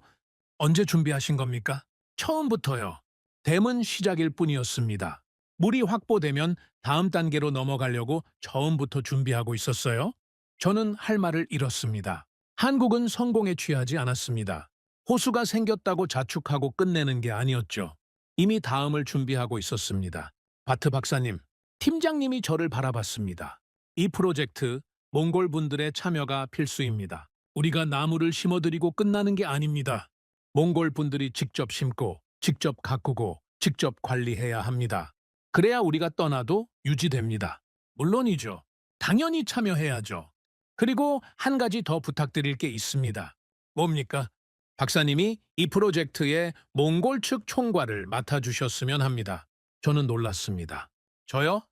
언제 준비하신 겁니까? 처음부터요. 댐은 시작일 뿐이었습니다. 물이 확보되면 다음 단계로 넘어가려고 처음부터 준비하고 있었어요. 저는 할 말을 잃었습니다. 한국은 성공에 취하지 않았습니다. 호수가 생겼다고 자축하고 끝내는 게 아니었죠. 이미 다음을 준비하고 있었습니다. 바트 박사님, 팀장님이 저를 바라봤습니다. 이 프로젝트, 몽골 분들의 참여가 필수입니다. 우리가 나무를 심어드리고 끝나는 게 아닙니다. 몽골 분들이 직접 심고, 직접 가꾸고, 직접 관리해야 합니다. 그래야 우리가 떠나도 유지됩니다. 물론이죠. 당연히 참여해야죠. 그리고 한 가지 더 부탁드릴 게 있습니다. 뭡니까? 박사님이 이 프로젝트의 몽골 측 총괄을 맡아주셨으면 합니다. 저는 놀랐습니다. 저요?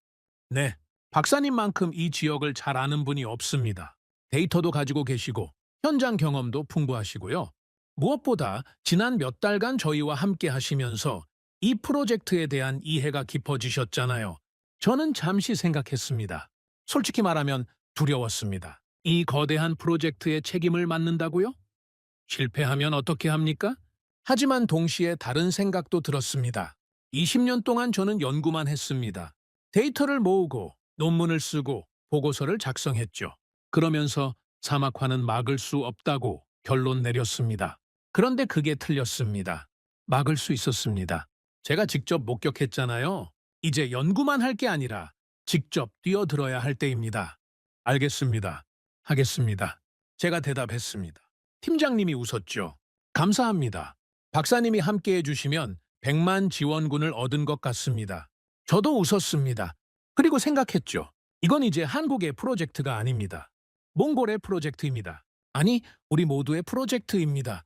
네. 박사님만큼 이 지역을 잘 아는 분이 없습니다. 데이터도 가지고 계시고 현장 경험도 풍부하시고요. 무엇보다 지난 몇 달간 저희와 함께 하시면서 이 프로젝트에 대한 이해가 깊어지셨잖아요. 저는 잠시 생각했습니다. 솔직히 말하면 두려웠습니다. 이 거대한 프로젝트의 책임을 맡는다고요? 실패하면 어떻게 합니까? 하지만 동시에 다른 생각도 들었습니다. 20년 동안 저는 연구만 했습니다. 데이터를 모으고 논문을 쓰고 보고서를 작성했죠. 그러면서 사막화는 막을 수 없다고 결론 내렸습니다. 그런데 그게 틀렸습니다. 막을 수 있었습니다. 제가 직접 목격했잖아요. 이제 연구만 할 게 아니라 직접 뛰어들어야 할 때입니다. 알겠습니다. 하겠습니다. 제가 대답했습니다. 팀장님이 웃었죠. 감사합니다. 박사님이 함께해 주시면 100만 지원군을 얻은 것 같습니다. 저도 웃었습니다. 그리고 생각했죠. 이건 이제 한국의 프로젝트가 아닙니다. 몽골의 프로젝트입니다. 아니, 우리 모두의 프로젝트입니다.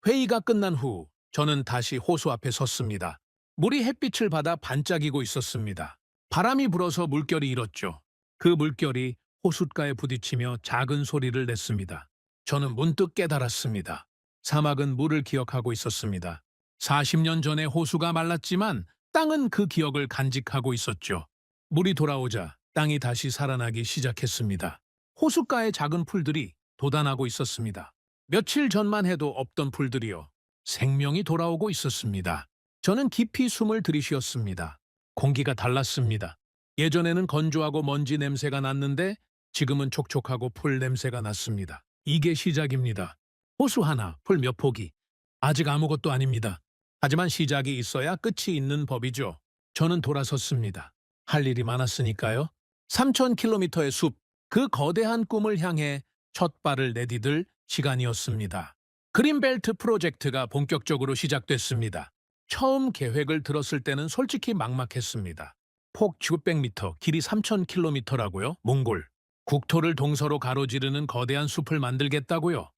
회의가 끝난 후 저는 다시 호수 앞에 섰습니다. 물이 햇빛을 받아 반짝이고 있었습니다. 바람이 불어서 물결이 일었죠. 그 물결이 호숫가에 부딪히며 작은 소리를 냈습니다. 저는 문득 깨달았습니다. 사막은 물을 기억하고 있었습니다. 40년 전에 호수가 말랐지만 땅은 그 기억을 간직하고 있었죠. 물이 돌아오자 땅이 다시 살아나기 시작했습니다. 호숫가의 작은 풀들이 돋아나고 있었습니다. 며칠 전만 해도 없던 풀들이요. 생명이 돌아오고 있었습니다. 저는 깊이 숨을 들이쉬었습니다. 공기가 달랐습니다. 예전에는 건조하고 먼지 냄새가 났는데 지금은 촉촉하고 풀 냄새가 났습니다. 이게 시작입니다. 호수 하나, 풀 몇 포기. 아직 아무것도 아닙니다. 하지만 시작이 있어야 끝이 있는 법이죠. 저는 돌아섰습니다. 할 일이 많았으니까요. 3,000km의 숲, 그 거대한 꿈을 향해 첫 발을 내디딜 시간이었습니다. 그린벨트 프로젝트가 본격적으로 시작됐습니다. 처음 계획을 들었을 때는 솔직히 막막했습니다. 폭 600m, 길이 3,000km라고요? 몽골. 국토를 동서로 가로지르는 거대한 숲을 만들겠다고요?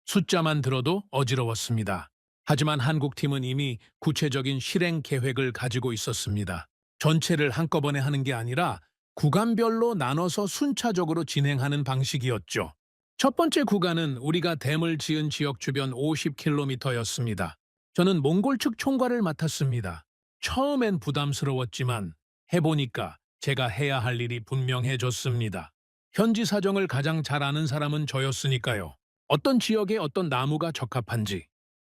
숫자만 들어도 어지러웠습니다. 하지만 한국팀은 이미 구체적인 실행 계획을 가지고 있었습니다. 전체를 한꺼번에 하는 게 아니라 구간별로 나눠서 순차적으로 진행하는 방식이었죠. 첫 번째 구간은 우리가 댐을 지은 지역 주변 50km였습니다. 저는 몽골 측 총괄을 맡았습니다. 처음엔 부담스러웠지만 해보니까 제가 해야 할 일이 분명해졌습니다. 현지 사정을 가장 잘 아는 사람은 저였으니까요. 어떤 지역에 어떤 나무가 적합한지,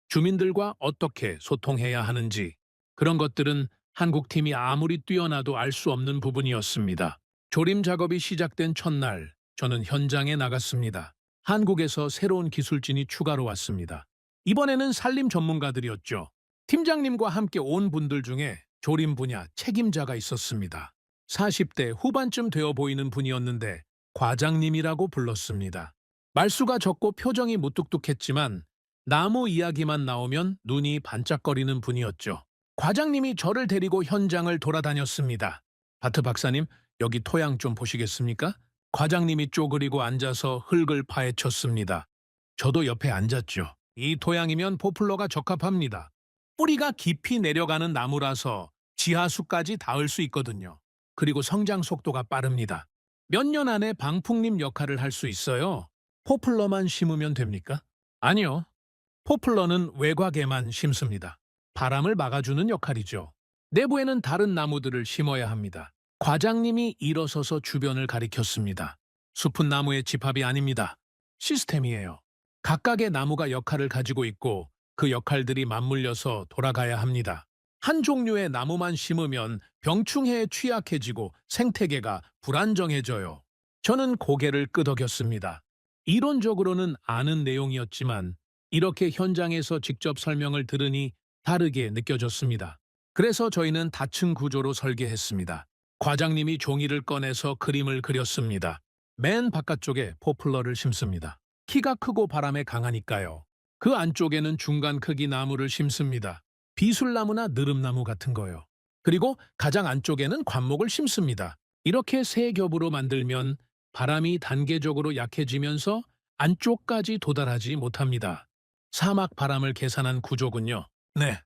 주민들과 어떻게 소통해야 하는지, 그런 것들은 한국팀이 아무리 뛰어나도 알 수 없는 부분이었습니다. 조림 작업이 시작된 첫날, 저는 현장에 나갔습니다. 한국에서 새로운 기술진이 추가로 왔습니다. 이번에는 산림 전문가들이었죠. 팀장님과 함께 온 분들 중에 조림 분야 책임자가 있었습니다. 40대 후반쯤 되어 보이는 분이었는데 과장님이라고 불렀습니다. 말수가 적고 표정이 무뚝뚝했지만 나무 이야기만 나오면 눈이 반짝거리는 분이었죠. 과장님이 저를 데리고 현장을 돌아다녔습니다. 바트 박사님, 여기 토양 좀 보시겠습니까? 과장님이 쪼그리고 앉아서 흙을 파헤쳤습니다. 저도 옆에 앉았죠. 이 토양이면 포플러가 적합합니다. 뿌리가 깊이 내려가는 나무라서 지하수까지 닿을 수 있거든요. 그리고 성장 속도가 빠릅니다. 몇 년 안에 방풍림 역할을 할 수 있어요. 포플러만 심으면 됩니까? 아니요. 포플러는 외곽에만 심습니다. 바람을 막아주는 역할이죠. 내부에는 다른 나무들을 심어야 합니다. 과장님이 일어서서 주변을 가리켰습니다. 숲은 나무의 집합이 아닙니다. 시스템이에요. 각각의 나무가 역할을 가지고 있고 그 역할들이 맞물려서 돌아가야 합니다. 한 종류의 나무만 심으면 병충해에 취약해지고 생태계가 불안정해져요. 저는 고개를 끄덕였습니다. 이론적으로는 아는 내용이었지만 이렇게 현장에서 직접 설명을 들으니 다르게 느껴졌습니다. 그래서 저희는 다층 구조로 설계했습니다. 과장님이 종이를 꺼내서 그림을 그렸습니다. 맨 바깥쪽에 포플러를 심습니다. 키가 크고 바람에 강하니까요. 그 안쪽에는 중간 크기 나무를 심습니다. 비술나무나 느릅나무 같은 거요. 그리고 가장 안쪽에는 관목을 심습니다. 이렇게 세 겹으로 만들면 바람이 단계적으로 약해지면서 안쪽까지 도달하지 못합니다. 사막 바람을 계산한 구조군요. 네.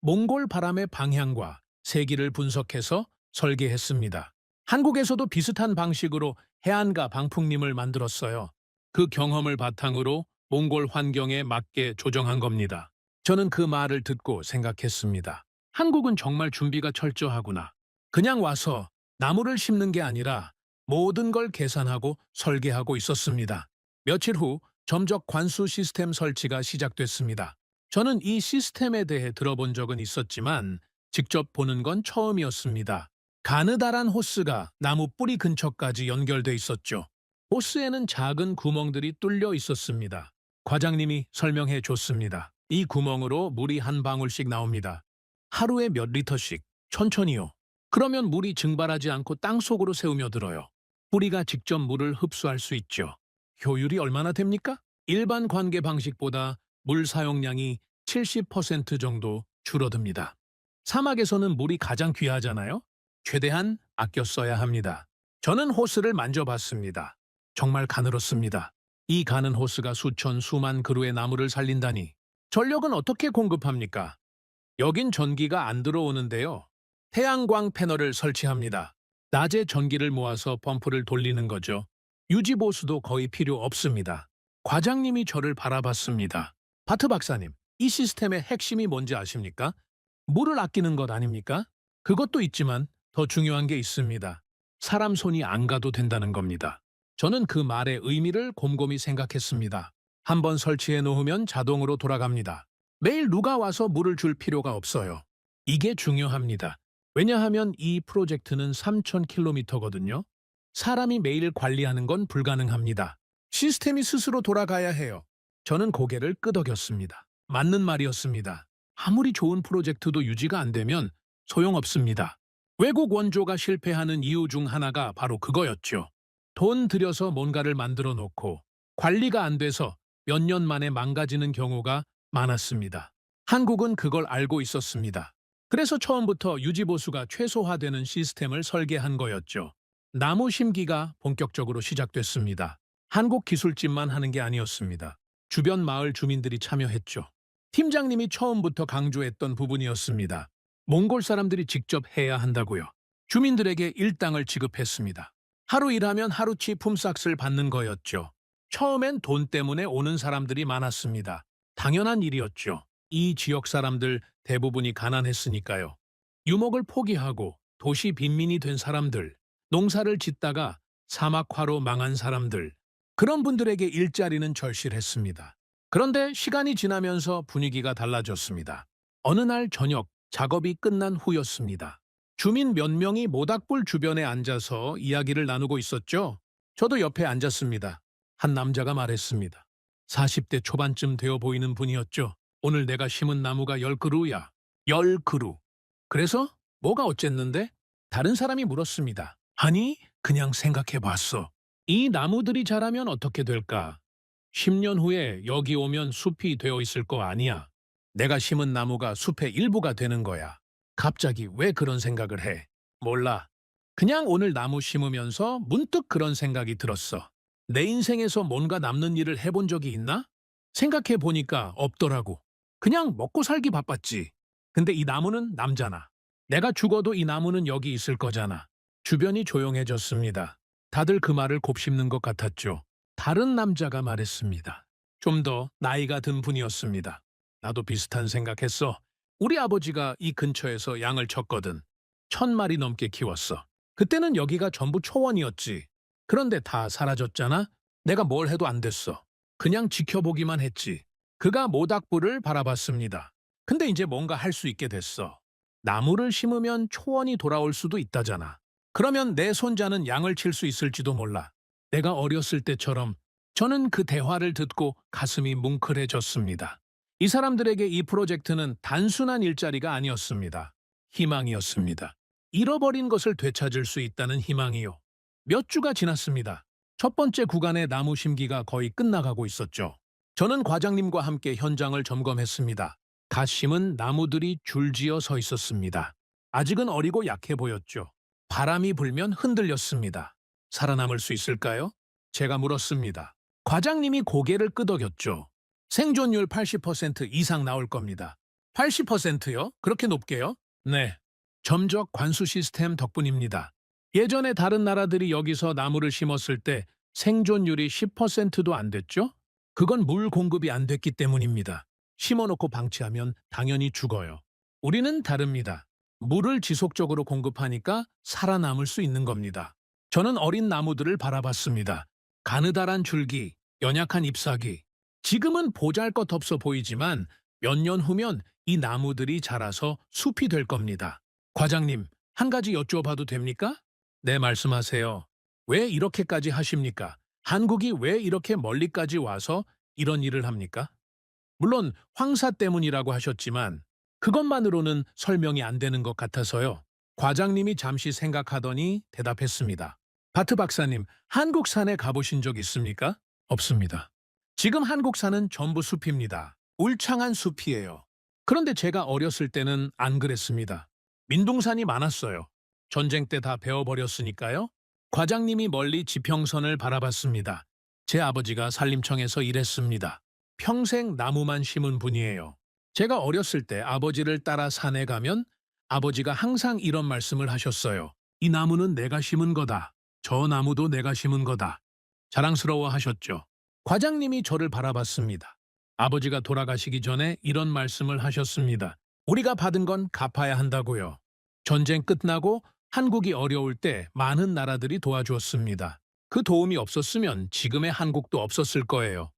몽골 바람의 방향과 세기를 분석해서 설계했습니다. 한국에서도 비슷한 방식으로 해안가 방풍림을 만들었어요. 그 경험을 바탕으로 몽골 환경에 맞게 조정한 겁니다. 저는 그 말을 듣고 생각했습니다. 한국은 정말 준비가 철저하구나. 그냥 와서 나무를 심는 게 아니라 모든 걸 계산하고 설계하고 있었습니다. 며칠 후 점적 관수 시스템 설치가 시작됐습니다. 저는 이 시스템에 대해 들어본 적은 있었지만 직접 보는 건 처음이었습니다. 가느다란 호스가 나무 뿌리 근처까지 연결돼 있었죠. 호스에는 작은 구멍들이 뚫려 있었습니다. 과장님이 설명해 줬습니다. 이 구멍으로 물이 한 방울씩 나옵니다. 하루에 몇 리터씩, 천천히요. 그러면 물이 증발하지 않고 땅속으로 새우며들어요. 뿌리가 직접 물을 흡수할 수 있죠. 효율이 얼마나 됩니까? 일반 관계 방식보다 물 사용량이 70% 정도 줄어듭니다. 사막에서는 물이 가장 귀하잖아요? 최대한 아껴 써야 합니다. 저는 호스를 만져봤습니다. 정말 가늘었습니다. 이 가는 호스가 수천 수만 그루의 나무를 살린다니. 전력은 어떻게 공급합니까? 여긴 전기가 안 들어오는데요. 태양광 패널을 설치합니다. 낮에 전기를 모아서 펌프를 돌리는 거죠. 유지보수도 거의 필요 없습니다. 과장님이 저를 바라봤습니다. 바트 박사님, 이 시스템의 핵심이 뭔지 아십니까? 물을 아끼는 것 아닙니까? 그것도 있지만 더 중요한 게 있습니다. 사람 손이 안 가도 된다는 겁니다. 저는 그 말의 의미를 곰곰이 생각했습니다. 한번 설치해 놓으면 자동으로 돌아갑니다. 매일 누가 와서 물을 줄 필요가 없어요. 이게 중요합니다. 왜냐하면 이 프로젝트는 3,000km거든요. 사람이 매일 관리하는 건 불가능합니다. 시스템이 스스로 돌아가야 해요. 저는 고개를 끄덕였습니다. 맞는 말이었습니다. 아무리 좋은 프로젝트도 유지가 안 되면 소용없습니다. 외국 원조가 실패하는 이유 중 하나가 바로 그거였죠. 돈 들여서 뭔가를 만들어 놓고 관리가 안 돼서 몇 년 만에 망가지는 경우가 많았습니다. 한국은 그걸 알고 있었습니다. 그래서 처음부터 유지보수가 최소화되는 시스템을 설계한 거였죠. 나무 심기가 본격적으로 시작됐습니다. 한국 기술진만 하는 게 아니었습니다. 주변 마을 주민들이 참여했죠. 팀장님이 처음부터 강조했던 부분이었습니다. 몽골 사람들이 직접 해야 한다고요. 주민들에게 일당을 지급했습니다. 하루 일하면 하루치 품삯을 받는 거였죠. 처음엔 돈 때문에 오는 사람들이 많았습니다. 당연한 일이었죠. 이 지역 사람들 대부분이 가난했으니까요. 유목을 포기하고 도시 빈민이 된 사람들, 농사를 짓다가 사막화로 망한 사람들, 그런 분들에게 일자리는 절실했습니다. 그런데 시간이 지나면서 분위기가 달라졌습니다. 어느 날 저녁 작업이 끝난 후였습니다. 주민 몇 명이 모닥불 주변에 앉아서 이야기를 나누고 있었죠. 저도 옆에 앉았습니다. 한 남자가 말했습니다. 40대 초반쯤 되어 보이는 분이었죠. 오늘 내가 심은 나무가 10그루야. 10그루. 그래서 뭐가 어쨌는데? 다른 사람이 물었습니다. 아니, 그냥 생각해봤어. 이 나무들이 자라면 어떻게 될까? 10년 후에 여기 오면 숲이 되어 있을 거 아니야. 내가 심은 나무가 숲의 일부가 되는 거야. 갑자기 왜 그런 생각을 해? 몰라. 그냥 오늘 나무 심으면서 문득 그런 생각이 들었어. 내 인생에서 뭔가 남는 일을 해본 적이 있나? 생각해 보니까 없더라고. 그냥 먹고 살기 바빴지. 근데 이 나무는 남잖아. 내가 죽어도 이 나무는 여기 있을 거잖아. 주변이 조용해졌습니다. 다들 그 말을 곱씹는 것 같았죠. 다른 남자가 말했습니다. 좀 더 나이가 든 분이었습니다. 나도 비슷한 생각했어. 우리 아버지가 이 근처에서 양을 쳤거든. 1000마리 넘게 키웠어. 그때는 여기가 전부 초원이었지. 그런데 다 사라졌잖아? 내가 뭘 해도 안 됐어. 그냥 지켜보기만 했지. 그가 모닥불을 바라봤습니다. 근데 이제 뭔가 할 수 있게 됐어. 나무를 심으면 초원이 돌아올 수도 있다잖아. 그러면 내 손자는 양을 칠 수 있을지도 몰라. 내가 어렸을 때처럼 저는 그 대화를 듣고 가슴이 뭉클해졌습니다. 이 사람들에게 이 프로젝트는 단순한 일자리가 아니었습니다. 희망이었습니다. 잃어버린 것을 되찾을 수 있다는 희망이요. 몇 주가 지났습니다. 첫 번째 구간의 나무 심기가 거의 끝나가고 있었죠. 저는 과장님과 함께 현장을 점검했습니다. 갓 심은 나무들이 줄지어 서 있었습니다. 아직은 어리고 약해 보였죠. 바람이 불면 흔들렸습니다. 살아남을 수 있을까요? 제가 물었습니다. 과장님이 고개를 끄덕였죠. 생존율 80% 이상 나올 겁니다. 80%요? 그렇게 높게요? 네. 점적 관수 시스템 덕분입니다. 예전에 다른 나라들이 여기서 나무를 심었을 때 생존율이 10%도 안 됐죠? 그건 물 공급이 안 됐기 때문입니다. 심어놓고 방치하면 당연히 죽어요. 우리는 다릅니다. 물을 지속적으로 공급하니까 살아남을 수 있는 겁니다. 저는 어린 나무들을 바라봤습니다. 가느다란 줄기, 연약한 잎사귀. 지금은 보잘것없어 보이지만 몇 년 후면 이 나무들이 자라서 숲이 될 겁니다. 과장님, 한 가지 여쭤봐도 됩니까? 네, 말씀하세요. 왜 이렇게까지 하십니까? 한국이 왜 이렇게 멀리까지 와서 이런 일을 합니까? 물론 황사 때문이라고 하셨지만 그것만으로는 설명이 안 되는 것 같아서요. 과장님이 잠시 생각하더니 대답했습니다. 바트 박사님, 한국 산에 가보신 적 있습니까? 없습니다. 지금 한국 산은 전부 숲입니다. 울창한 숲이에요. 그런데 제가 어렸을 때는 안 그랬습니다. 민둥산이 많았어요. 전쟁 때 다 베어버렸으니까요. 과장님이 멀리 지평선을 바라봤습니다. 제 아버지가 산림청에서 일했습니다. 평생 나무만 심은 분이에요. 제가 어렸을 때 아버지를 따라 산에 가면 아버지가 항상 이런 말씀을 하셨어요. 이 나무는 내가 심은 거다. 저 나무도 내가 심은 거다. 자랑스러워 하셨죠. 과장님이 저를 바라봤습니다. 아버지가 돌아가시기 전에 이런 말씀을 하셨습니다. 우리가 받은 건 갚아야 한다고요. 전쟁 끝나고 한국이 어려울 때 많은 나라들이 도와주었습니다. 그 도움이 없었으면 지금의 한국도 없었을 거예요.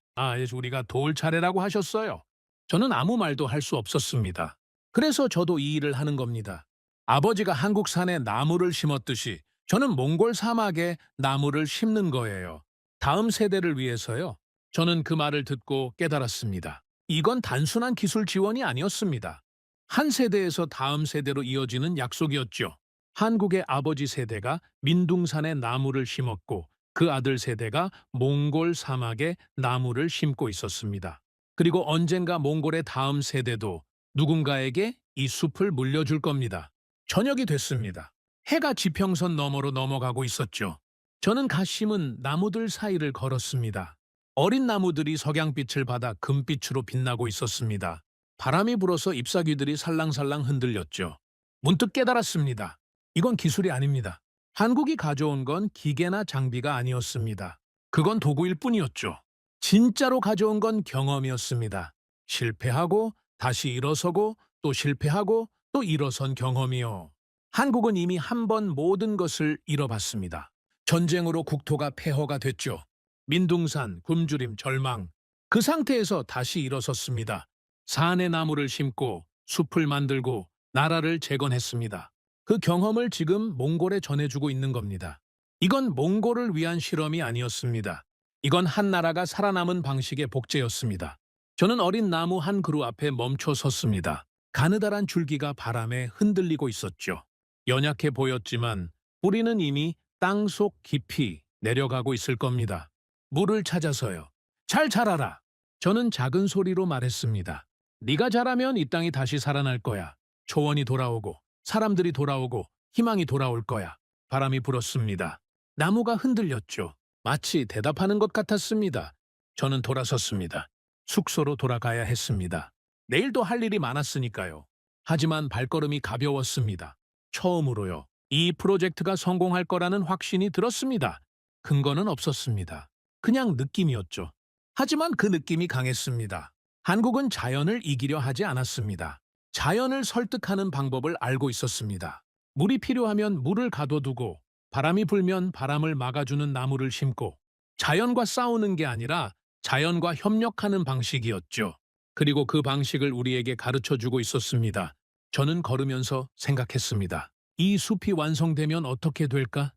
이제 우리가 도울 차례라고 하셨어요. 저는 아무 말도 할 수 없었습니다. 그래서 저도 이 일을 하는 겁니다. 아버지가 한국 산에 나무를 심었듯이 저는 몽골 사막에 나무를 심는 거예요. 다음 세대를 위해서요. 저는 그 말을 듣고 깨달았습니다. 이건 단순한 기술 지원이 아니었습니다. 한 세대에서 다음 세대로 이어지는 약속이었죠. 한국의 아버지 세대가 민둥산에 나무를 심었고 그 아들 세대가 몽골 사막에 나무를 심고 있었습니다. 그리고 언젠가 몽골의 다음 세대도 누군가에게 이 숲을 물려줄 겁니다. 저녁이 됐습니다. 해가 지평선 너머로 넘어가고 있었죠. 저는 갓 심은 나무들 사이를 걸었습니다. 어린 나무들이 석양빛을 받아 금빛으로 빛나고 있었습니다. 바람이 불어서 잎사귀들이 살랑살랑 흔들렸죠. 문득 깨달았습니다. 이건 기술이 아닙니다. 한국이 가져온 건 기계나 장비가 아니었습니다. 그건 도구일 뿐이었죠. 진짜로 가져온 건 경험이었습니다. 실패하고 다시 일어서고 또 실패하고 또 일어선 경험이요. 한국은 이미 한 번 모든 것을 잃어봤습니다. 전쟁으로 국토가 폐허가 됐죠. 민둥산, 굶주림, 절망. 그 상태에서 다시 일어섰습니다. 산에 나무를 심고 숲을 만들고 나라를 재건했습니다. 그 경험을 지금 몽골에 전해주고 있는 겁니다. 이건 몽골을 위한 실험이 아니었습니다. 이건 한 나라가 살아남은 방식의 복제였습니다. 저는 어린 나무 한 그루 앞에 멈춰 섰습니다. 가느다란 줄기가 바람에 흔들리고 있었죠. 연약해 보였지만 뿌리는 이미 땅속 깊이 내려가고 있을 겁니다. 물을 찾아서요. 잘 자라라. 저는 작은 소리로 말했습니다. 네가 자라면 이 땅이 다시 살아날 거야. 초원이 돌아오고 사람들이 돌아오고 희망이 돌아올 거야. 바람이 불었습니다. 나무가 흔들렸죠. 마치 대답하는 것 같았습니다. 저는 돌아섰습니다. 숙소로 돌아가야 했습니다. 내일도 할 일이 많았으니까요. 하지만 발걸음이 가벼웠습니다. 처음으로요. 이 프로젝트가 성공할 거라는 확신이 들었습니다. 근거는 없었습니다. 그냥 느낌이었죠. 하지만 그 느낌이 강했습니다. 한국은 자연을 이기려 하지 않았습니다. 자연을 설득하는 방법을 알고 있었습니다. 물이 필요하면 물을 가둬두고 바람이 불면 바람을 막아주는 나무를 심고 자연과 싸우는 게 아니라 자연과 협력하는 방식이었죠. 그리고 그 방식을 우리에게 가르쳐주고 있었습니다. 저는 걸으면서 생각했습니다. 이 숲이 완성되면 어떻게 될까?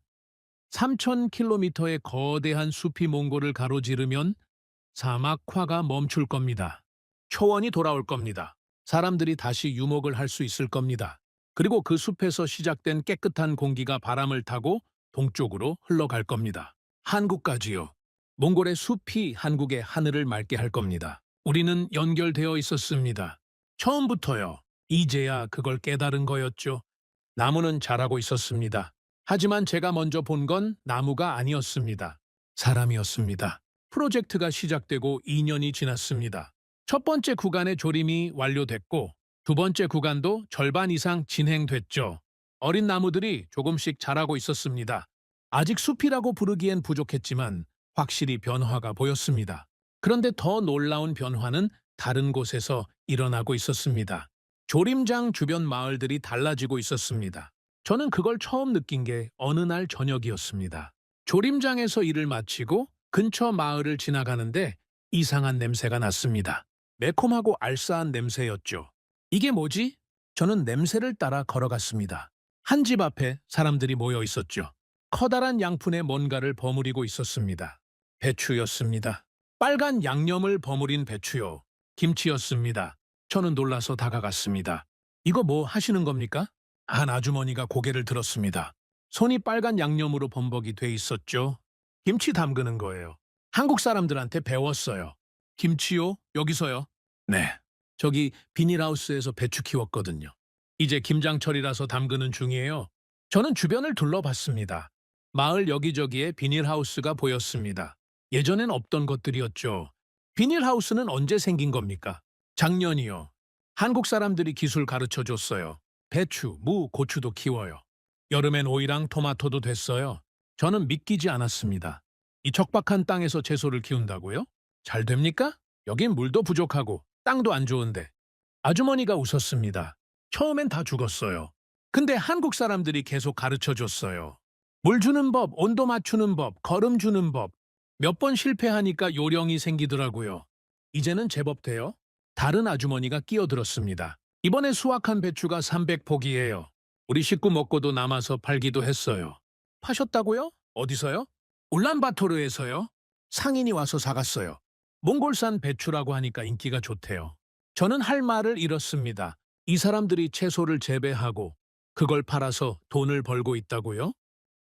3,000km의 거대한 숲이 몽골을 가로지르면 사막화가 멈출 겁니다. 초원이 돌아올 겁니다. 사람들이 다시 유목을 할 수 있을 겁니다. 그리고 그 숲에서 시작된 깨끗한 공기가 바람을 타고 동쪽으로 흘러갈 겁니다. 한국까지요. 몽골의 숲이 한국의 하늘을 맑게 할 겁니다. 우리는 연결되어 있었습니다. 처음부터요. 이제야 그걸 깨달은 거였죠. 나무는 자라고 있었습니다. 하지만 제가 먼저 본 건 나무가 아니었습니다. 사람이었습니다. 프로젝트가 시작되고 2년이 지났습니다. 첫 번째 구간의 조림이 완료됐고 두 번째 구간도 절반 이상 진행됐죠. 어린 나무들이 조금씩 자라고 있었습니다. 아직 숲이라고 부르기엔 부족했지만 확실히 변화가 보였습니다. 그런데 더 놀라운 변화는 다른 곳에서 일어나고 있었습니다. 조림장 주변 마을들이 달라지고 있었습니다. 저는 그걸 처음 느낀 게 어느 날 저녁이었습니다. 조림장에서 일을 마치고 근처 마을을 지나가는데 이상한 냄새가 났습니다. 매콤하고 알싸한 냄새였죠. 이게 뭐지? 저는 냄새를 따라 걸어갔습니다. 한 집 앞에 사람들이 모여 있었죠. 커다란 양푼에 뭔가를 버무리고 있었습니다. 배추였습니다. 빨간 양념을 버무린 배추요. 김치였습니다. 저는 놀라서 다가갔습니다. 이거 뭐 하시는 겁니까? 한 아주머니가 고개를 들었습니다. 손이 빨간 양념으로 범벅이 돼 있었죠. 김치 담그는 거예요. 한국 사람들한테 배웠어요. 김치요? 여기서요? 네. 저기 비닐하우스에서 배추 키웠거든요. 이제 김장철이라서 담그는 중이에요. 저는 주변을 둘러봤습니다. 마을 여기저기에 비닐하우스가 보였습니다. 예전엔 없던 것들이었죠. 비닐하우스는 언제 생긴 겁니까? 작년이요. 한국 사람들이 기술 가르쳐 줬어요. 배추, 무, 고추도 키워요. 여름엔 오이랑 토마토도 됐어요. 저는 믿기지 않았습니다. 이 척박한 땅에서 채소를 키운다고요? 잘 됩니까? 여긴 물도 부족하고 땅도 안 좋은데. 아주머니가 웃었습니다. 처음엔 다 죽었어요. 근데 한국 사람들이 계속 가르쳐 줬어요. 물 주는 법, 온도 맞추는 법, 거름 주는 법. 몇 번 실패하니까 요령이 생기더라고요. 이제는 제법 돼요. 다른 아주머니가 끼어들었습니다. 이번에 수확한 배추가 300포기예요. 우리 식구 먹고도 남아서 팔기도 했어요. 파셨다고요? 어디서요? 울란바토르에서요. 상인이 와서 사갔어요. 몽골산 배추라고 하니까 인기가 좋대요. 저는 할 말을 잃었습니다. 이 사람들이 채소를 재배하고 그걸 팔아서 돈을 벌고 있다고요?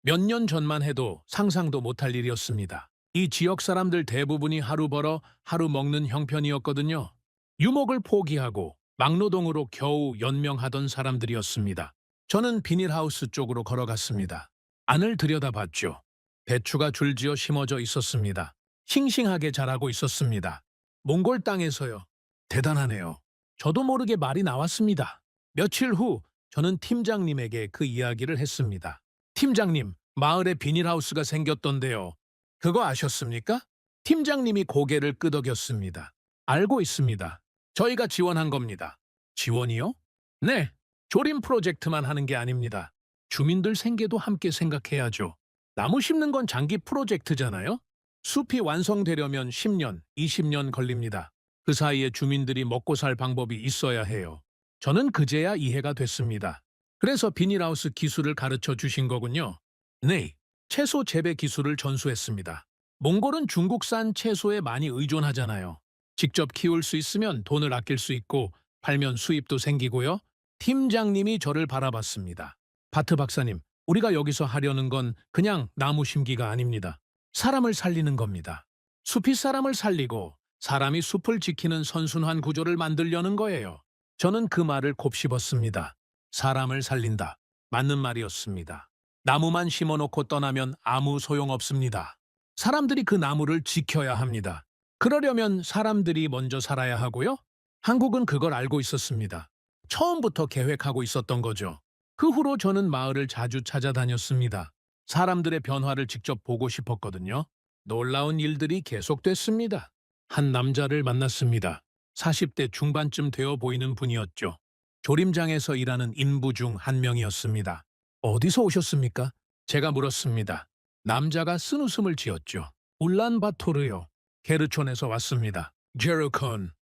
몇 년 전만 해도 상상도 못할 일이었습니다. 이 지역 사람들 대부분이 하루 벌어 하루 먹는 형편이었거든요. 유목을 포기하고 막노동으로 겨우 연명하던 사람들이었습니다. 저는 비닐하우스 쪽으로 걸어갔습니다. 안을 들여다봤죠. 배추가 줄지어 심어져 있었습니다. 싱싱하게 자라고 있었습니다. 몽골 땅에서요. 대단하네요. 저도 모르게 말이 나왔습니다. 며칠 후 저는 팀장님에게 그 이야기를 했습니다. 팀장님, 마을에 비닐하우스가 생겼던데요. 그거 아셨습니까? 팀장님이 고개를 끄덕였습니다. 알고 있습니다. 저희가 지원한 겁니다. 지원이요? 네, 조림 프로젝트만 하는 게 아닙니다. 주민들 생계도 함께 생각해야죠. 나무 심는 건 장기 프로젝트잖아요? 숲이 완성되려면 10년, 20년 걸립니다. 그 사이에 주민들이 먹고 살 방법이 있어야 해요. 저는 그제야 이해가 됐습니다. 그래서 비닐하우스 기술을 가르쳐 주신 거군요. 네, 채소 재배 기술을 전수했습니다. 몽골은 중국산 채소에 많이 의존하잖아요. 직접 키울 수 있으면 돈을 아낄 수 있고 팔면 수입도 생기고요. 팀장님이 저를 바라봤습니다. 바트 박사님, 우리가 여기서 하려는 건 그냥 나무 심기가 아닙니다. 사람을 살리는 겁니다. 숲이 사람을 살리고 사람이 숲을 지키는 선순환 구조를 만들려는 거예요. 저는 그 말을 곱씹었습니다. 사람을 살린다. 맞는 말이었습니다. 나무만 심어놓고 떠나면 아무 소용없습니다. 사람들이 그 나무를 지켜야 합니다. 그러려면 사람들이 먼저 살아야 하고요. 한국은 그걸 알고 있었습니다. 처음부터 계획하고 있었던 거죠. 그 후로 저는 마을을 자주 찾아다녔습니다. 사람들의 변화를 직접 보고 싶었거든요. 놀라운 일들이 계속됐습니다. 한 남자를 만났습니다. 40대 중반쯤 되어 보이는 분이었죠. 조림장에서 일하는 인부 중 한 명이었습니다. 어디서 오셨습니까? 제가 물었습니다. 남자가 쓴웃음을 지었죠. 울란바토르요. 게르촌에서 왔습니다. 제르콘.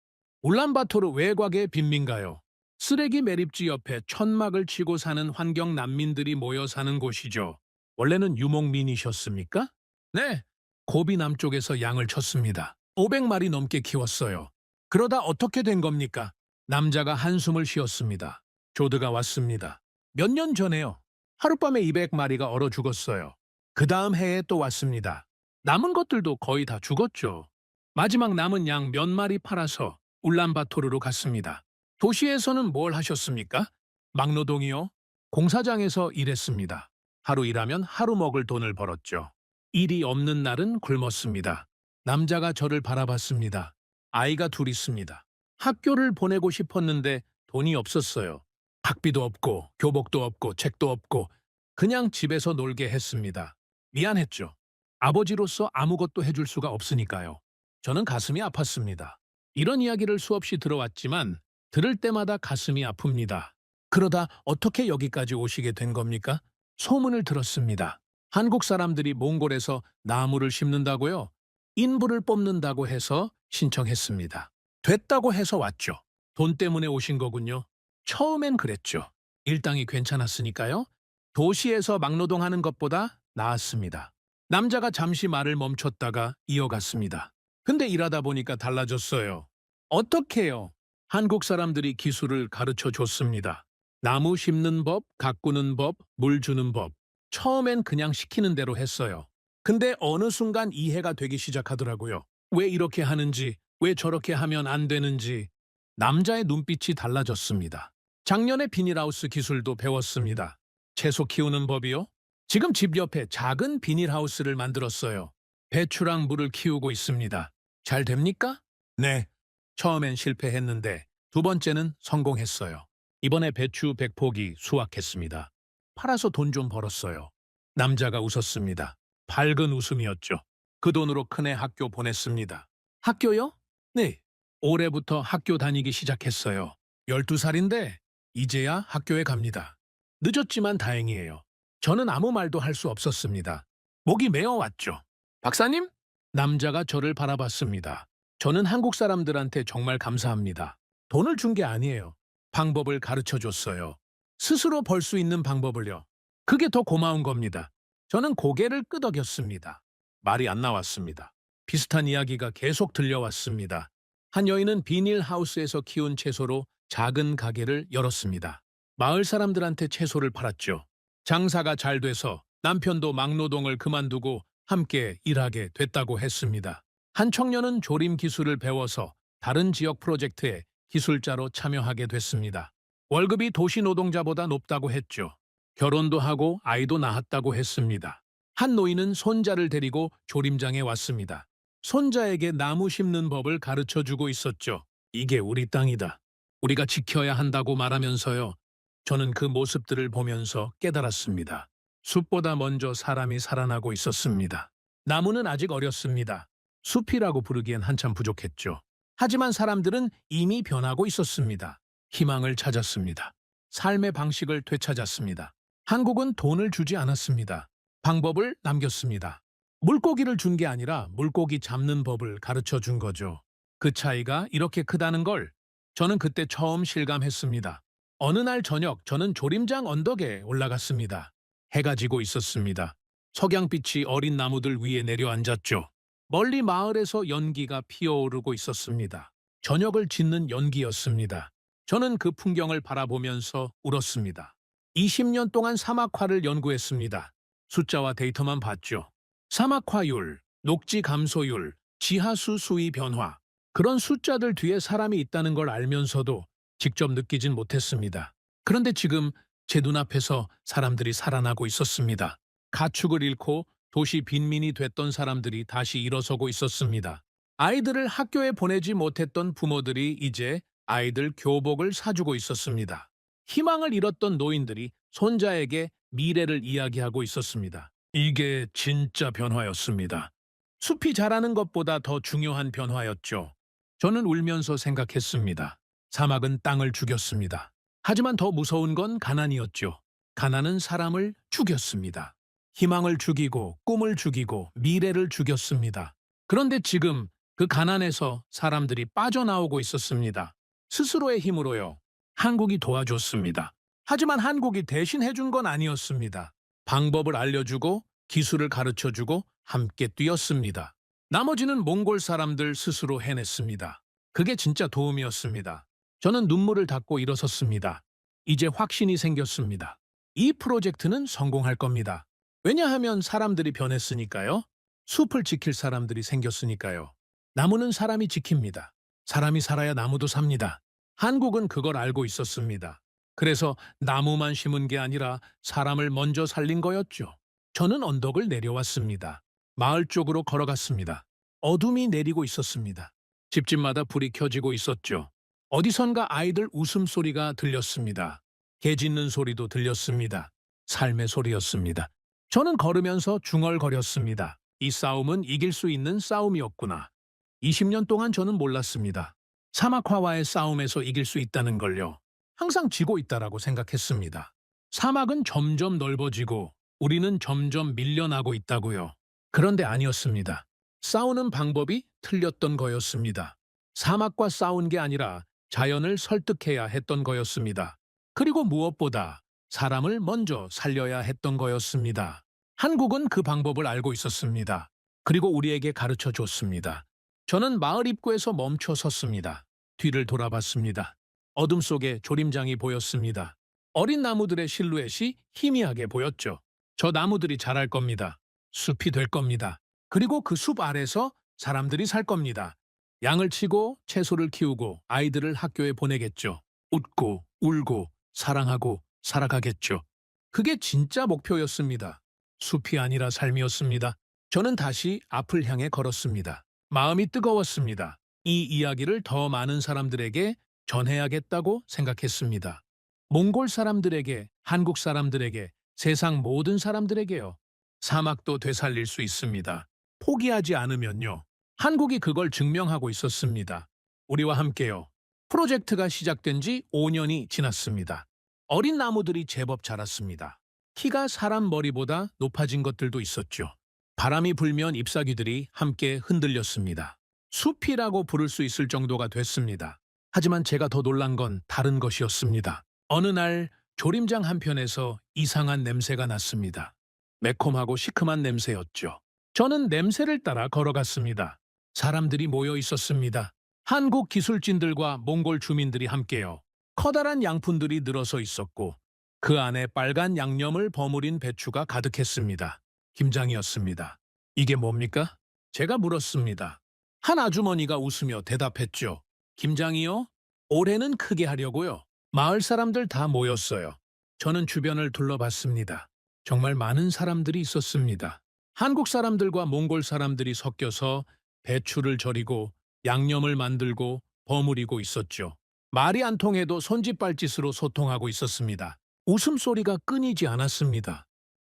울란바토르 외곽의 빈민가요. 쓰레기 매립지 옆에 천막을 치고 사는 환경 난민들이 모여 사는 곳이죠. 원래는 유목민이셨습니까? 네. 고비 남쪽에서 양을 쳤습니다. 500마리 넘게 키웠어요. 그러다 어떻게 된 겁니까? 남자가 한숨을 쉬었습니다. 조드가 왔습니다. 몇 년 전에요. 하룻밤에 200마리가 얼어 죽었어요. 그 다음 해에 또 왔습니다. 남은 것들도 거의 다 죽었죠. 마지막 남은 양 몇 마리 팔아서 울란바토르로 갔습니다. 도시에서는 뭘 하셨습니까? 막노동이요? 공사장에서 일했습니다. 하루 일하면 하루 먹을 돈을 벌었죠. 일이 없는 날은 굶었습니다. 남자가 저를 바라봤습니다. 아이가 둘 있습니다. 학교를 보내고 싶었는데 돈이 없었어요. 학비도 없고 교복도 없고 책도 없고 그냥 집에서 놀게 했습니다. 미안했죠. 아버지로서 아무것도 해줄 수가 없으니까요. 저는 가슴이 아팠습니다. 이런 이야기를 수없이 들어왔지만 들을 때마다 가슴이 아픕니다. 그러다 어떻게 여기까지 오시게 된 겁니까? 소문을 들었습니다. 한국 사람들이 몽골에서 나무를 심는다고요? 인부를 뽑는다고 해서 신청했습니다. 됐다고 해서 왔죠. 돈 때문에 오신 거군요. 처음엔 그랬죠. 일당이 괜찮았으니까요. 도시에서 막노동하는 것보다 나았습니다. 남자가 잠시 말을 멈췄다가 이어갔습니다. 근데 일하다 보니까 달라졌어요. 어떻게요? 한국 사람들이 기술을 가르쳐 줬습니다. 나무 심는 법, 가꾸는 법, 물 주는 법. 처음엔 그냥 시키는 대로 했어요. 근데 어느 순간 이해가 되기 시작하더라고요. 왜 이렇게 하는지, 왜 저렇게 하면 안 되는지. 남자의 눈빛이 달라졌습니다. 작년에 비닐하우스 기술도 배웠습니다. 채소 키우는 법이요? 지금 집 옆에 작은 비닐하우스를 만들었어요. 배추랑 물을 키우고 있습니다. 잘 됩니까? 네. 처음엔 실패했는데 두 번째는 성공했어요. 이번에 배추 100포기 수확했습니다. 팔아서 돈 좀 벌었어요. 남자가 웃었습니다. 밝은 웃음이었죠. 그 돈으로 큰애 학교 보냈습니다. 학교요? 네. 올해부터 학교 다니기 시작했어요. 12살인데 이제야 학교에 갑니다. 늦었지만 다행이에요. 저는 아무 말도 할 수 없었습니다. 목이 메어왔죠. 박사님? 남자가 저를 바라봤습니다. 저는 한국 사람들한테 정말 감사합니다. 돈을 준 게 아니에요. 방법을 가르쳐 줬어요. 스스로 벌 수 있는 방법을요. 그게 더 고마운 겁니다. 저는 고개를 끄덕였습니다. 말이 안 나왔습니다. 비슷한 이야기가 계속 들려왔습니다. 한 여인은 비닐하우스에서 키운 채소로 작은 가게를 열었습니다. 마을 사람들한테 채소를 팔았죠. 장사가 잘 돼서 남편도 막노동을 그만두고 함께 일하게 됐다고 했습니다. 한 청년은 조림 기술을 배워서 다른 지역 프로젝트에 기술자로 참여하게 됐습니다. 월급이 도시 노동자보다 높다고 했죠. 결혼도 하고 아이도 낳았다고 했습니다. 한 노인은 손자를 데리고 조림장에 왔습니다. 손자에게 나무 심는 법을 가르쳐주고 있었죠. 이게 우리 땅이다. 우리가 지켜야 한다고 말하면서요. 저는 그 모습들을 보면서 깨달았습니다. 숲보다 먼저 사람이 살아나고 있었습니다. 나무는 아직 어렸습니다. 숲이라고 부르기엔 한참 부족했죠. 하지만 사람들은 이미 변하고 있었습니다. 희망을 찾았습니다. 삶의 방식을 되찾았습니다. 한국은 돈을 주지 않았습니다. 방법을 남겼습니다. 물고기를 준 게 아니라 물고기 잡는 법을 가르쳐 준 거죠. 그 차이가 이렇게 크다는 걸 저는 그때 처음 실감했습니다. 어느 날 저녁 저는 조림장 언덕에 올라갔습니다. 해가 지고 있었습니다. 석양빛이 어린 나무들 위에 내려앉았죠. 멀리 마을에서 연기가 피어오르고 있었습니다. 저녁을 짓는 연기였습니다. 저는 그 풍경을 바라보면서 울었습니다. 20년 동안 사막화를 연구했습니다. 숫자와 데이터만 봤죠. 사막화율, 녹지 감소율, 지하수 수위 변화. 그런 숫자들 뒤에 사람이 있다는 걸 알면서도 직접 느끼진 못했습니다. 그런데 지금 제 눈앞에서 사람들이 살아나고 있었습니다. 가축을 잃고 도시 빈민이 됐던 사람들이 다시 일어서고 있었습니다. 아이들을 학교에 보내지 못했던 부모들이 이제 아이들 교복을 사주고 있었습니다. 희망을 잃었던 노인들이 손자에게 미래를 이야기하고 있었습니다. 이게 진짜 변화였습니다. 숲이 자라는 것보다 더 중요한 변화였죠. 저는 울면서 생각했습니다. 사막은 땅을 죽였습니다. 하지만 더 무서운 건 가난이었죠. 가난은 사람을 죽였습니다. 희망을 죽이고 꿈을 죽이고 미래를 죽였습니다. 그런데 지금 그 가난에서 사람들이 빠져나오고 있었습니다. 스스로의 힘으로요. 한국이 도와줬습니다. 하지만 한국이 대신 해준 건 아니었습니다. 방법을 알려주고 기술을 가르쳐주고 함께 뛰었습니다. 나머지는 몽골 사람들 스스로 해냈습니다. 그게 진짜 도움이었습니다. 저는 눈물을 닦고 일어섰습니다. 이제 확신이 생겼습니다. 이 프로젝트는 성공할 겁니다. 왜냐하면 사람들이 변했으니까요. 숲을 지킬 사람들이 생겼으니까요. 나무는 사람이 지킵니다. 사람이 살아야 나무도 삽니다. 한국은 그걸 알고 있었습니다. 그래서 나무만 심은 게 아니라 사람을 먼저 살린 거였죠. 저는 언덕을 내려왔습니다. 마을 쪽으로 걸어갔습니다. 어둠이 내리고 있었습니다. 집집마다 불이 켜지고 있었죠. 어디선가 아이들 웃음소리가 들렸습니다. 개 짖는 소리도 들렸습니다. 삶의 소리였습니다. 저는 걸으면서 중얼거렸습니다. 이 싸움은 이길 수 있는 싸움이었구나. 20년 동안 저는 몰랐습니다. 사막화와의 싸움에서 이길 수 있다는 걸요. 항상 지고 있다라고 생각했습니다. 사막은 점점 넓어지고 우리는 점점 밀려나고 있다고요. 그런데 아니었습니다. 싸우는 방법이 틀렸던 거였습니다. 사막과 싸운 게 아니라 자연을 설득해야 했던 거였습니다. 그리고 무엇보다 사람을 먼저 살려야 했던 거였습니다. 한국은 그 방법을 알고 있었습니다. 그리고 우리에게 가르쳐 줬습니다. 저는 마을 입구에서 멈춰 섰습니다. 뒤를 돌아봤습니다. 어둠 속에 조림장이 보였습니다. 어린 나무들의 실루엣이 희미하게 보였죠. 저 나무들이 자랄 겁니다. 숲이 될 겁니다. 그리고 그 숲 아래서 사람들이 살 겁니다. 양을 치고 채소를 키우고 아이들을 학교에 보내겠죠. 웃고 울고 사랑하고 살아가겠죠. 그게 진짜 목표였습니다. 숲이 아니라 삶이었습니다. 저는 다시 앞을 향해 걸었습니다. 마음이 뜨거웠습니다. 이 이야기를 더 많은 사람들에게 전해야겠다고 생각했습니다. 몽골 사람들에게, 한국 사람들에게, 세상 모든 사람들에게요. 사막도 되살릴 수 있습니다. 포기하지 않으면요. 한국이 그걸 증명하고 있었습니다. 우리와 함께요. 프로젝트가 시작된 지 5년이 지났습니다. 어린 나무들이 제법 자랐습니다. 키가 사람 머리보다 높아진 것들도 있었죠. 바람이 불면 잎사귀들이 함께 흔들렸습니다. 숲이라고 부를 수 있을 정도가 됐습니다. 하지만 제가 더 놀란 건 다른 것이었습니다. 어느 날 조림장 한편에서 이상한 냄새가 났습니다. 매콤하고 시큼한 냄새였죠. 저는 냄새를 따라 걸어갔습니다. 사람들이 모여 있었습니다. 한국 기술진들과 몽골 주민들이 함께요. 커다란 양푼들이 늘어서 있었고 그 안에 빨간 양념을 버무린 배추가 가득했습니다. 김장이었습니다. 이게 뭡니까? 제가 물었습니다. 한 아주머니가 웃으며 대답했죠. 김장이요? 올해는 크게 하려고요. 마을 사람들 다 모였어요. 저는 주변을 둘러봤습니다. 정말 많은 사람들이 있었습니다. 한국 사람들과 몽골 사람들이 섞여서 배추를 절이고 양념을 만들고 버무리고 있었죠. 말이 안 통해도 손짓발짓으로 소통하고 있었습니다. 웃음소리가 끊이지 않았습니다.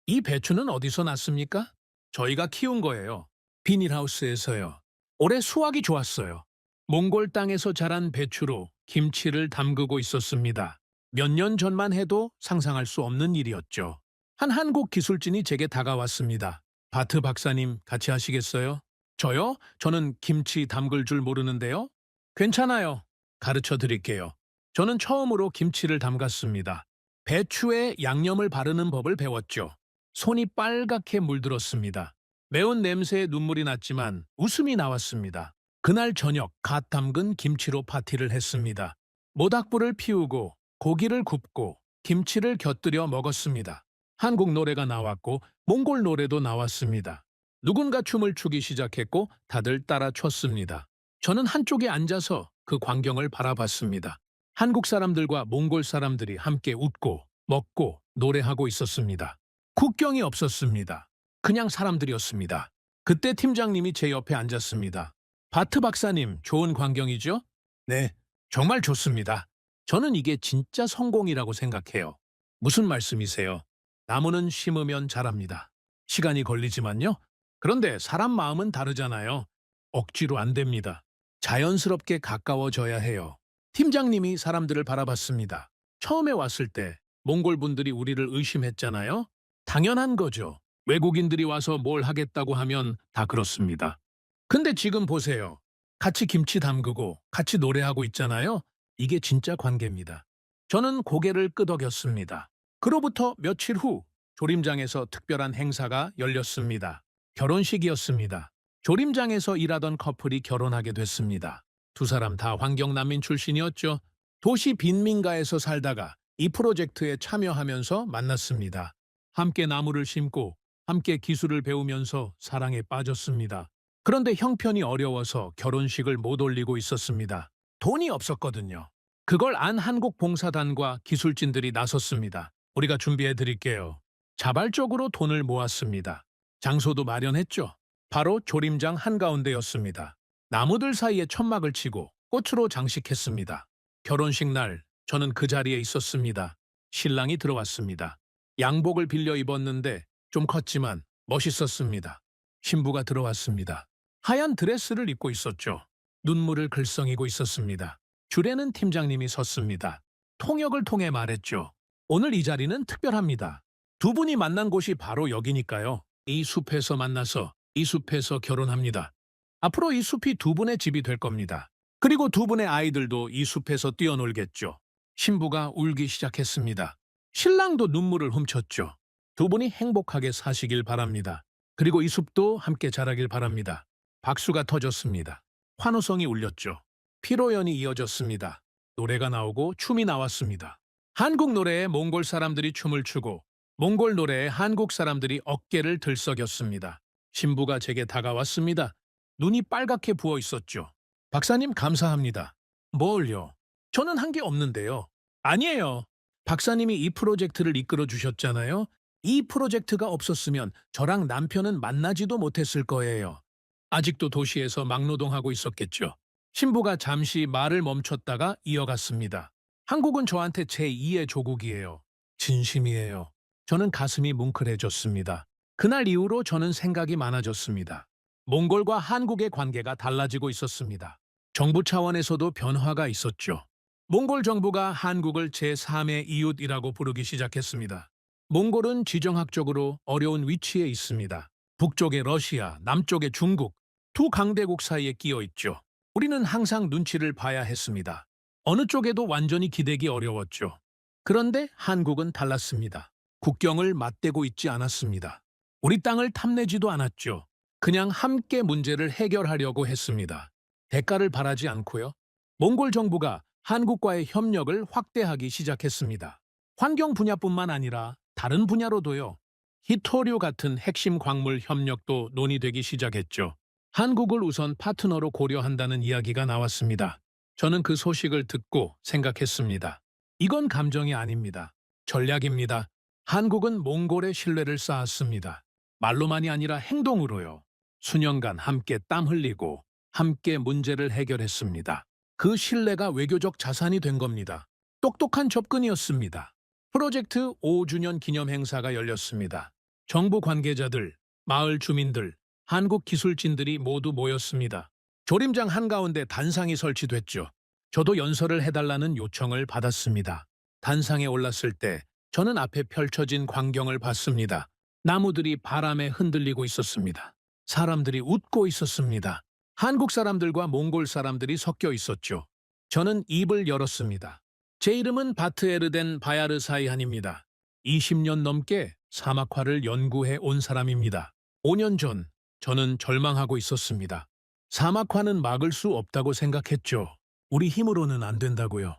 이 배추는 어디서 났습니까? 저희가 키운 거예요. 비닐하우스에서요. 올해 수확이 좋았어요. 몽골 땅에서 자란 배추로 김치를 담그고 있었습니다. 몇 년 전만 해도 상상할 수 없는 일이었죠. 한 한국 기술진이 제게 다가왔습니다. 바트 박사님 같이 하시겠어요? 저요? 저는 김치 담글 줄 모르는데요. 괜찮아요. 가르쳐 드릴게요. 저는 처음으로 김치를 담갔습니다. 배추에 양념을 바르는 법을 배웠죠. 손이 빨갛게 물들었습니다. 매운 냄새에 눈물이 났지만 웃음이 나왔습니다. 그날 저녁 갓 담근 김치로 파티를 했습니다. 모닥불을 피우고 고기를 굽고 김치를 곁들여 먹었습니다. 한국 노래가 나왔고 몽골 노래도 나왔습니다. 누군가 춤을 추기 시작했고 다들 따라 췄습니다. 저는 한쪽에 앉아서 그 광경을 바라봤습니다. 한국 사람들과 몽골 사람들이 함께 웃고 먹고 노래하고 있었습니다. 국경이 없었습니다. 그냥 사람들이었습니다. 그때 팀장님이 제 옆에 앉았습니다. 바트 박사님, 좋은 광경이죠? 네, 정말 좋습니다. 저는 이게 진짜 성공이라고 생각해요. 무슨 말씀이세요? 나무는 심으면 자랍니다. 시간이 걸리지만요. 그런데 사람 마음은 다르잖아요. 억지로 안 됩니다. 자연스럽게 가까워져야 해요. 팀장님이 사람들을 바라봤습니다. 처음에 왔을 때 몽골 분들이 우리를 의심했잖아요. 당연한 거죠. 외국인들이 와서 뭘 하겠다고 하면 다 그렇습니다. 근데 지금 보세요. 같이 김치 담그고 같이 노래하고 있잖아요. 이게 진짜 관계입니다. 저는 고개를 끄덕였습니다. 그로부터 며칠 후 조림장에서 특별한 행사가 열렸습니다. 결혼식이었습니다. 조림장에서 일하던 커플이 결혼하게 됐습니다. 두 사람 다 환경난민 출신이었죠. 도시 빈민가에서 살다가 이 프로젝트에 참여하면서 만났습니다. 함께 나무를 심고 함께 기술을 배우면서 사랑에 빠졌습니다. 그런데 형편이 어려워서 결혼식을 못 올리고 있었습니다. 돈이 없었거든요. 그걸 안 한국봉사단과 기술진들이 나섰습니다. 우리가 준비해 드릴게요. 자발적으로 돈을 모았습니다. 장소도 마련했죠. 바로 조림장 한가운데였습니다. 나무들 사이에 천막을 치고 꽃으로 장식했습니다. 결혼식 날 저는 그 자리에 있었습니다. 신랑이 들어왔습니다. 양복을 빌려 입었는데 좀 컸지만 멋있었습니다. 신부가 들어왔습니다. 하얀 드레스를 입고 있었죠. 눈물을 글썽이고 있었습니다. 줄에는 팀장님이 섰습니다. 통역을 통해 말했죠. 오늘 이 자리는 특별합니다. 두 분이 만난 곳이 바로 여기니까요. 이 숲에서 만나서 이 숲에서 결혼합니다. 앞으로 이 숲이 두 분의 집이 될 겁니다. 그리고 두 분의 아이들도 이 숲에서 뛰어놀겠죠. 신부가 울기 시작했습니다. 신랑도 눈물을 훔쳤죠. 두 분이 행복하게 사시길 바랍니다. 그리고 이 숲도 함께 자라길 바랍니다. 박수가 터졌습니다. 환호성이 울렸죠. 피로연이 이어졌습니다. 노래가 나오고 춤이 나왔습니다. 한국 노래에 몽골 사람들이 춤을 추고 몽골 노래에 한국 사람들이 어깨를 들썩였습니다. 신부가 제게 다가왔습니다. 눈이 빨갛게 부어 있었죠. 박사님 감사합니다. 뭘요? 저는 한 게 없는데요. 아니에요. 박사님이 이 프로젝트를 이끌어 주셨잖아요. 이 프로젝트가 없었으면 저랑 남편은 만나지도 못했을 거예요. 아직도 도시에서 막노동하고 있었겠죠. 신부가 잠시 말을 멈췄다가 이어갔습니다. 한국은 저한테 제2의 조국이에요. 진심이에요. 저는 가슴이 뭉클해졌습니다. 그날 이후로 저는 생각이 많아졌습니다. 몽골과 한국의 관계가 달라지고 있었습니다. 정부 차원에서도 변화가 있었죠. 몽골 정부가 한국을 제3의 이웃이라고 부르기 시작했습니다. 몽골은 지정학적으로 어려운 위치에 있습니다. 북쪽에 러시아, 남쪽에 중국, 두 강대국 사이에 끼어 있죠. 우리는 항상 눈치를 봐야 했습니다. 어느 쪽에도 완전히 기대기 어려웠죠. 그런데 한국은 달랐습니다. 국경을 맞대고 있지 않았습니다. 우리 땅을 탐내지도 않았죠. 그냥 함께 문제를 해결하려고 했습니다. 대가를 바라지 않고요. 몽골 정부가 한국과의 협력을 확대하기 시작했습니다. 환경 분야뿐만 아니라 다른 분야로도요. 히토류 같은 핵심 광물 협력도 논의되기 시작했죠. 한국을 우선 파트너로 고려한다는 이야기가 나왔습니다. 저는 그 소식을 듣고 생각했습니다. 이건 감정이 아닙니다. 전략입니다. 한국은 몽골의 신뢰를 쌓았습니다. 말로만이 아니라 행동으로요. 수년간 함께 땀 흘리고 함께 문제를 해결했습니다. 그 신뢰가 외교적 자산이 된 겁니다. 똑똑한 접근이었습니다. 프로젝트 5주년 기념 행사가 열렸습니다. 정부 관계자들, 마을 주민들, 한국 기술진들이 모두 모였습니다. 조림장 한가운데 단상이 설치됐죠. 저도 연설을 해달라는 요청을 받았습니다. 단상에 올랐을 때 저는 앞에 펼쳐진 광경을 봤습니다. 나무들이 바람에 흔들리고 있었습니다. 사람들이 웃고 있었습니다. 한국 사람들과 몽골 사람들이 섞여 있었죠. 저는 입을 열었습니다. 제 이름은 바트에르덴 바야르사이한입니다. 20년 넘게 사막화를 연구해 온 사람입니다. 5년 전 저는 절망하고 있었습니다. 사막화는 막을 수 없다고 생각했죠. 우리 힘으로는 안 된다고요.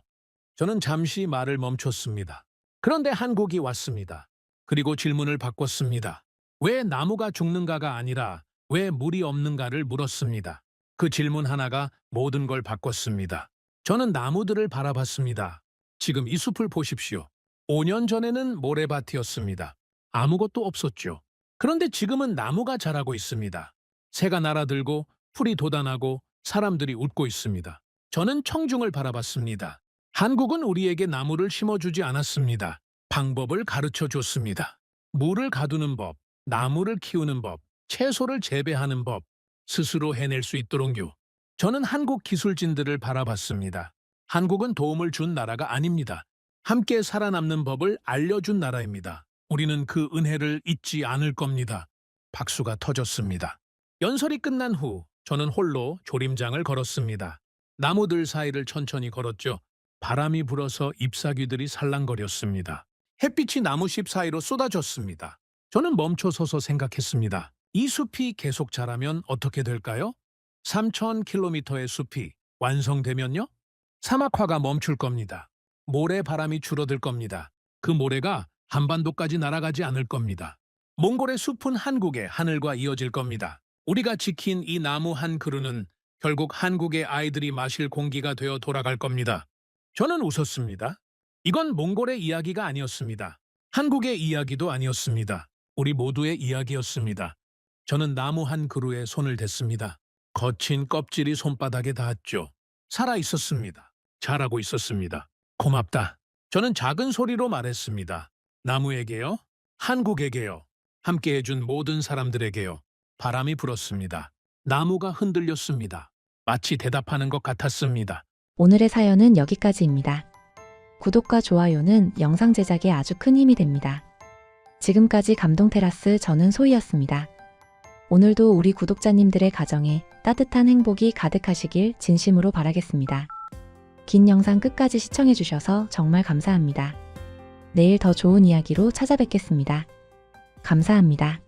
저는 잠시 말을 멈췄습니다. 그런데 한국이 왔습니다. 그리고 질문을 바꿨습니다. 왜 나무가 죽는가가 아니라 왜 물이 없는가를 물었습니다. 그 질문 하나가 모든 걸 바꿨습니다. 저는 나무들을 바라봤습니다. 지금 이 숲을 보십시오. 5년 전에는 모래밭이었습니다. 아무것도 없었죠. 그런데 지금은 나무가 자라고 있습니다. 새가 날아들고 풀이 돋아나고 사람들이 웃고 있습니다. 저는 청중을 바라봤습니다. 한국은 우리에게 나무를 심어주지 않았습니다. 방법을 가르쳐 줬습니다. 물을 가두는 법, 나무를 키우는 법, 채소를 재배하는 법, 스스로 해낼 수 있도록요. 저는 한국 기술진들을 바라봤습니다. 한국은 도움을 준 나라가 아닙니다. 함께 살아남는 법을 알려준 나라입니다. 우리는 그 은혜를 잊지 않을 겁니다. 박수가 터졌습니다. 연설이 끝난 후 저는 홀로 조림장을 걸었습니다. 나무들 사이를 천천히 걸었죠. 바람이 불어서 잎사귀들이 살랑거렸습니다. 햇빛이 나무잎 사이로 쏟아졌습니다. 저는 멈춰서서 생각했습니다. 이 숲이 계속 자라면 어떻게 될까요? 3,000km의 숲이 완성되면요? 사막화가 멈출 겁니다. 모래바람이 줄어들 겁니다. 그 모래가 한반도까지 날아가지 않을 겁니다. 몽골의 숲은 한국의 하늘과 이어질 겁니다. 우리가 지킨 이 나무 한 그루는 결국 한국의 아이들이 마실 공기가 되어 돌아갈 겁니다. 저는 웃었습니다. 이건 몽골의 이야기가 아니었습니다. 한국의 이야기도 아니었습니다. 우리 모두의 이야기였습니다. 저는 나무 한 그루에 손을 댔습니다. 거친 껍질이 손바닥에 닿았죠. 살아 있었습니다. 잘하고 있었습니다. 고맙다. 저는 작은 소리로 말했습니다. 나무에게요. 한국에게요. 함께 해준 모든 사람들에게요. 바람이 불었습니다. 나무가 흔들렸습니다. 마치 대답하는 것 같았습니다. 오늘의 사연은 여기까지입니다. 구독과 좋아요는 영상 제작에 아주 큰 힘이 됩니다. 지금까지 감동테라스 저는 소희였습니다. 오늘도 우리 구독자님들의 가정에 따뜻한 행복이 가득하시길 진심으로 바라겠습니다. 긴 영상 끝까지 시청해주셔서 정말 감사합니다. 내일 더 좋은 이야기로 찾아뵙겠습니다. 감사합니다.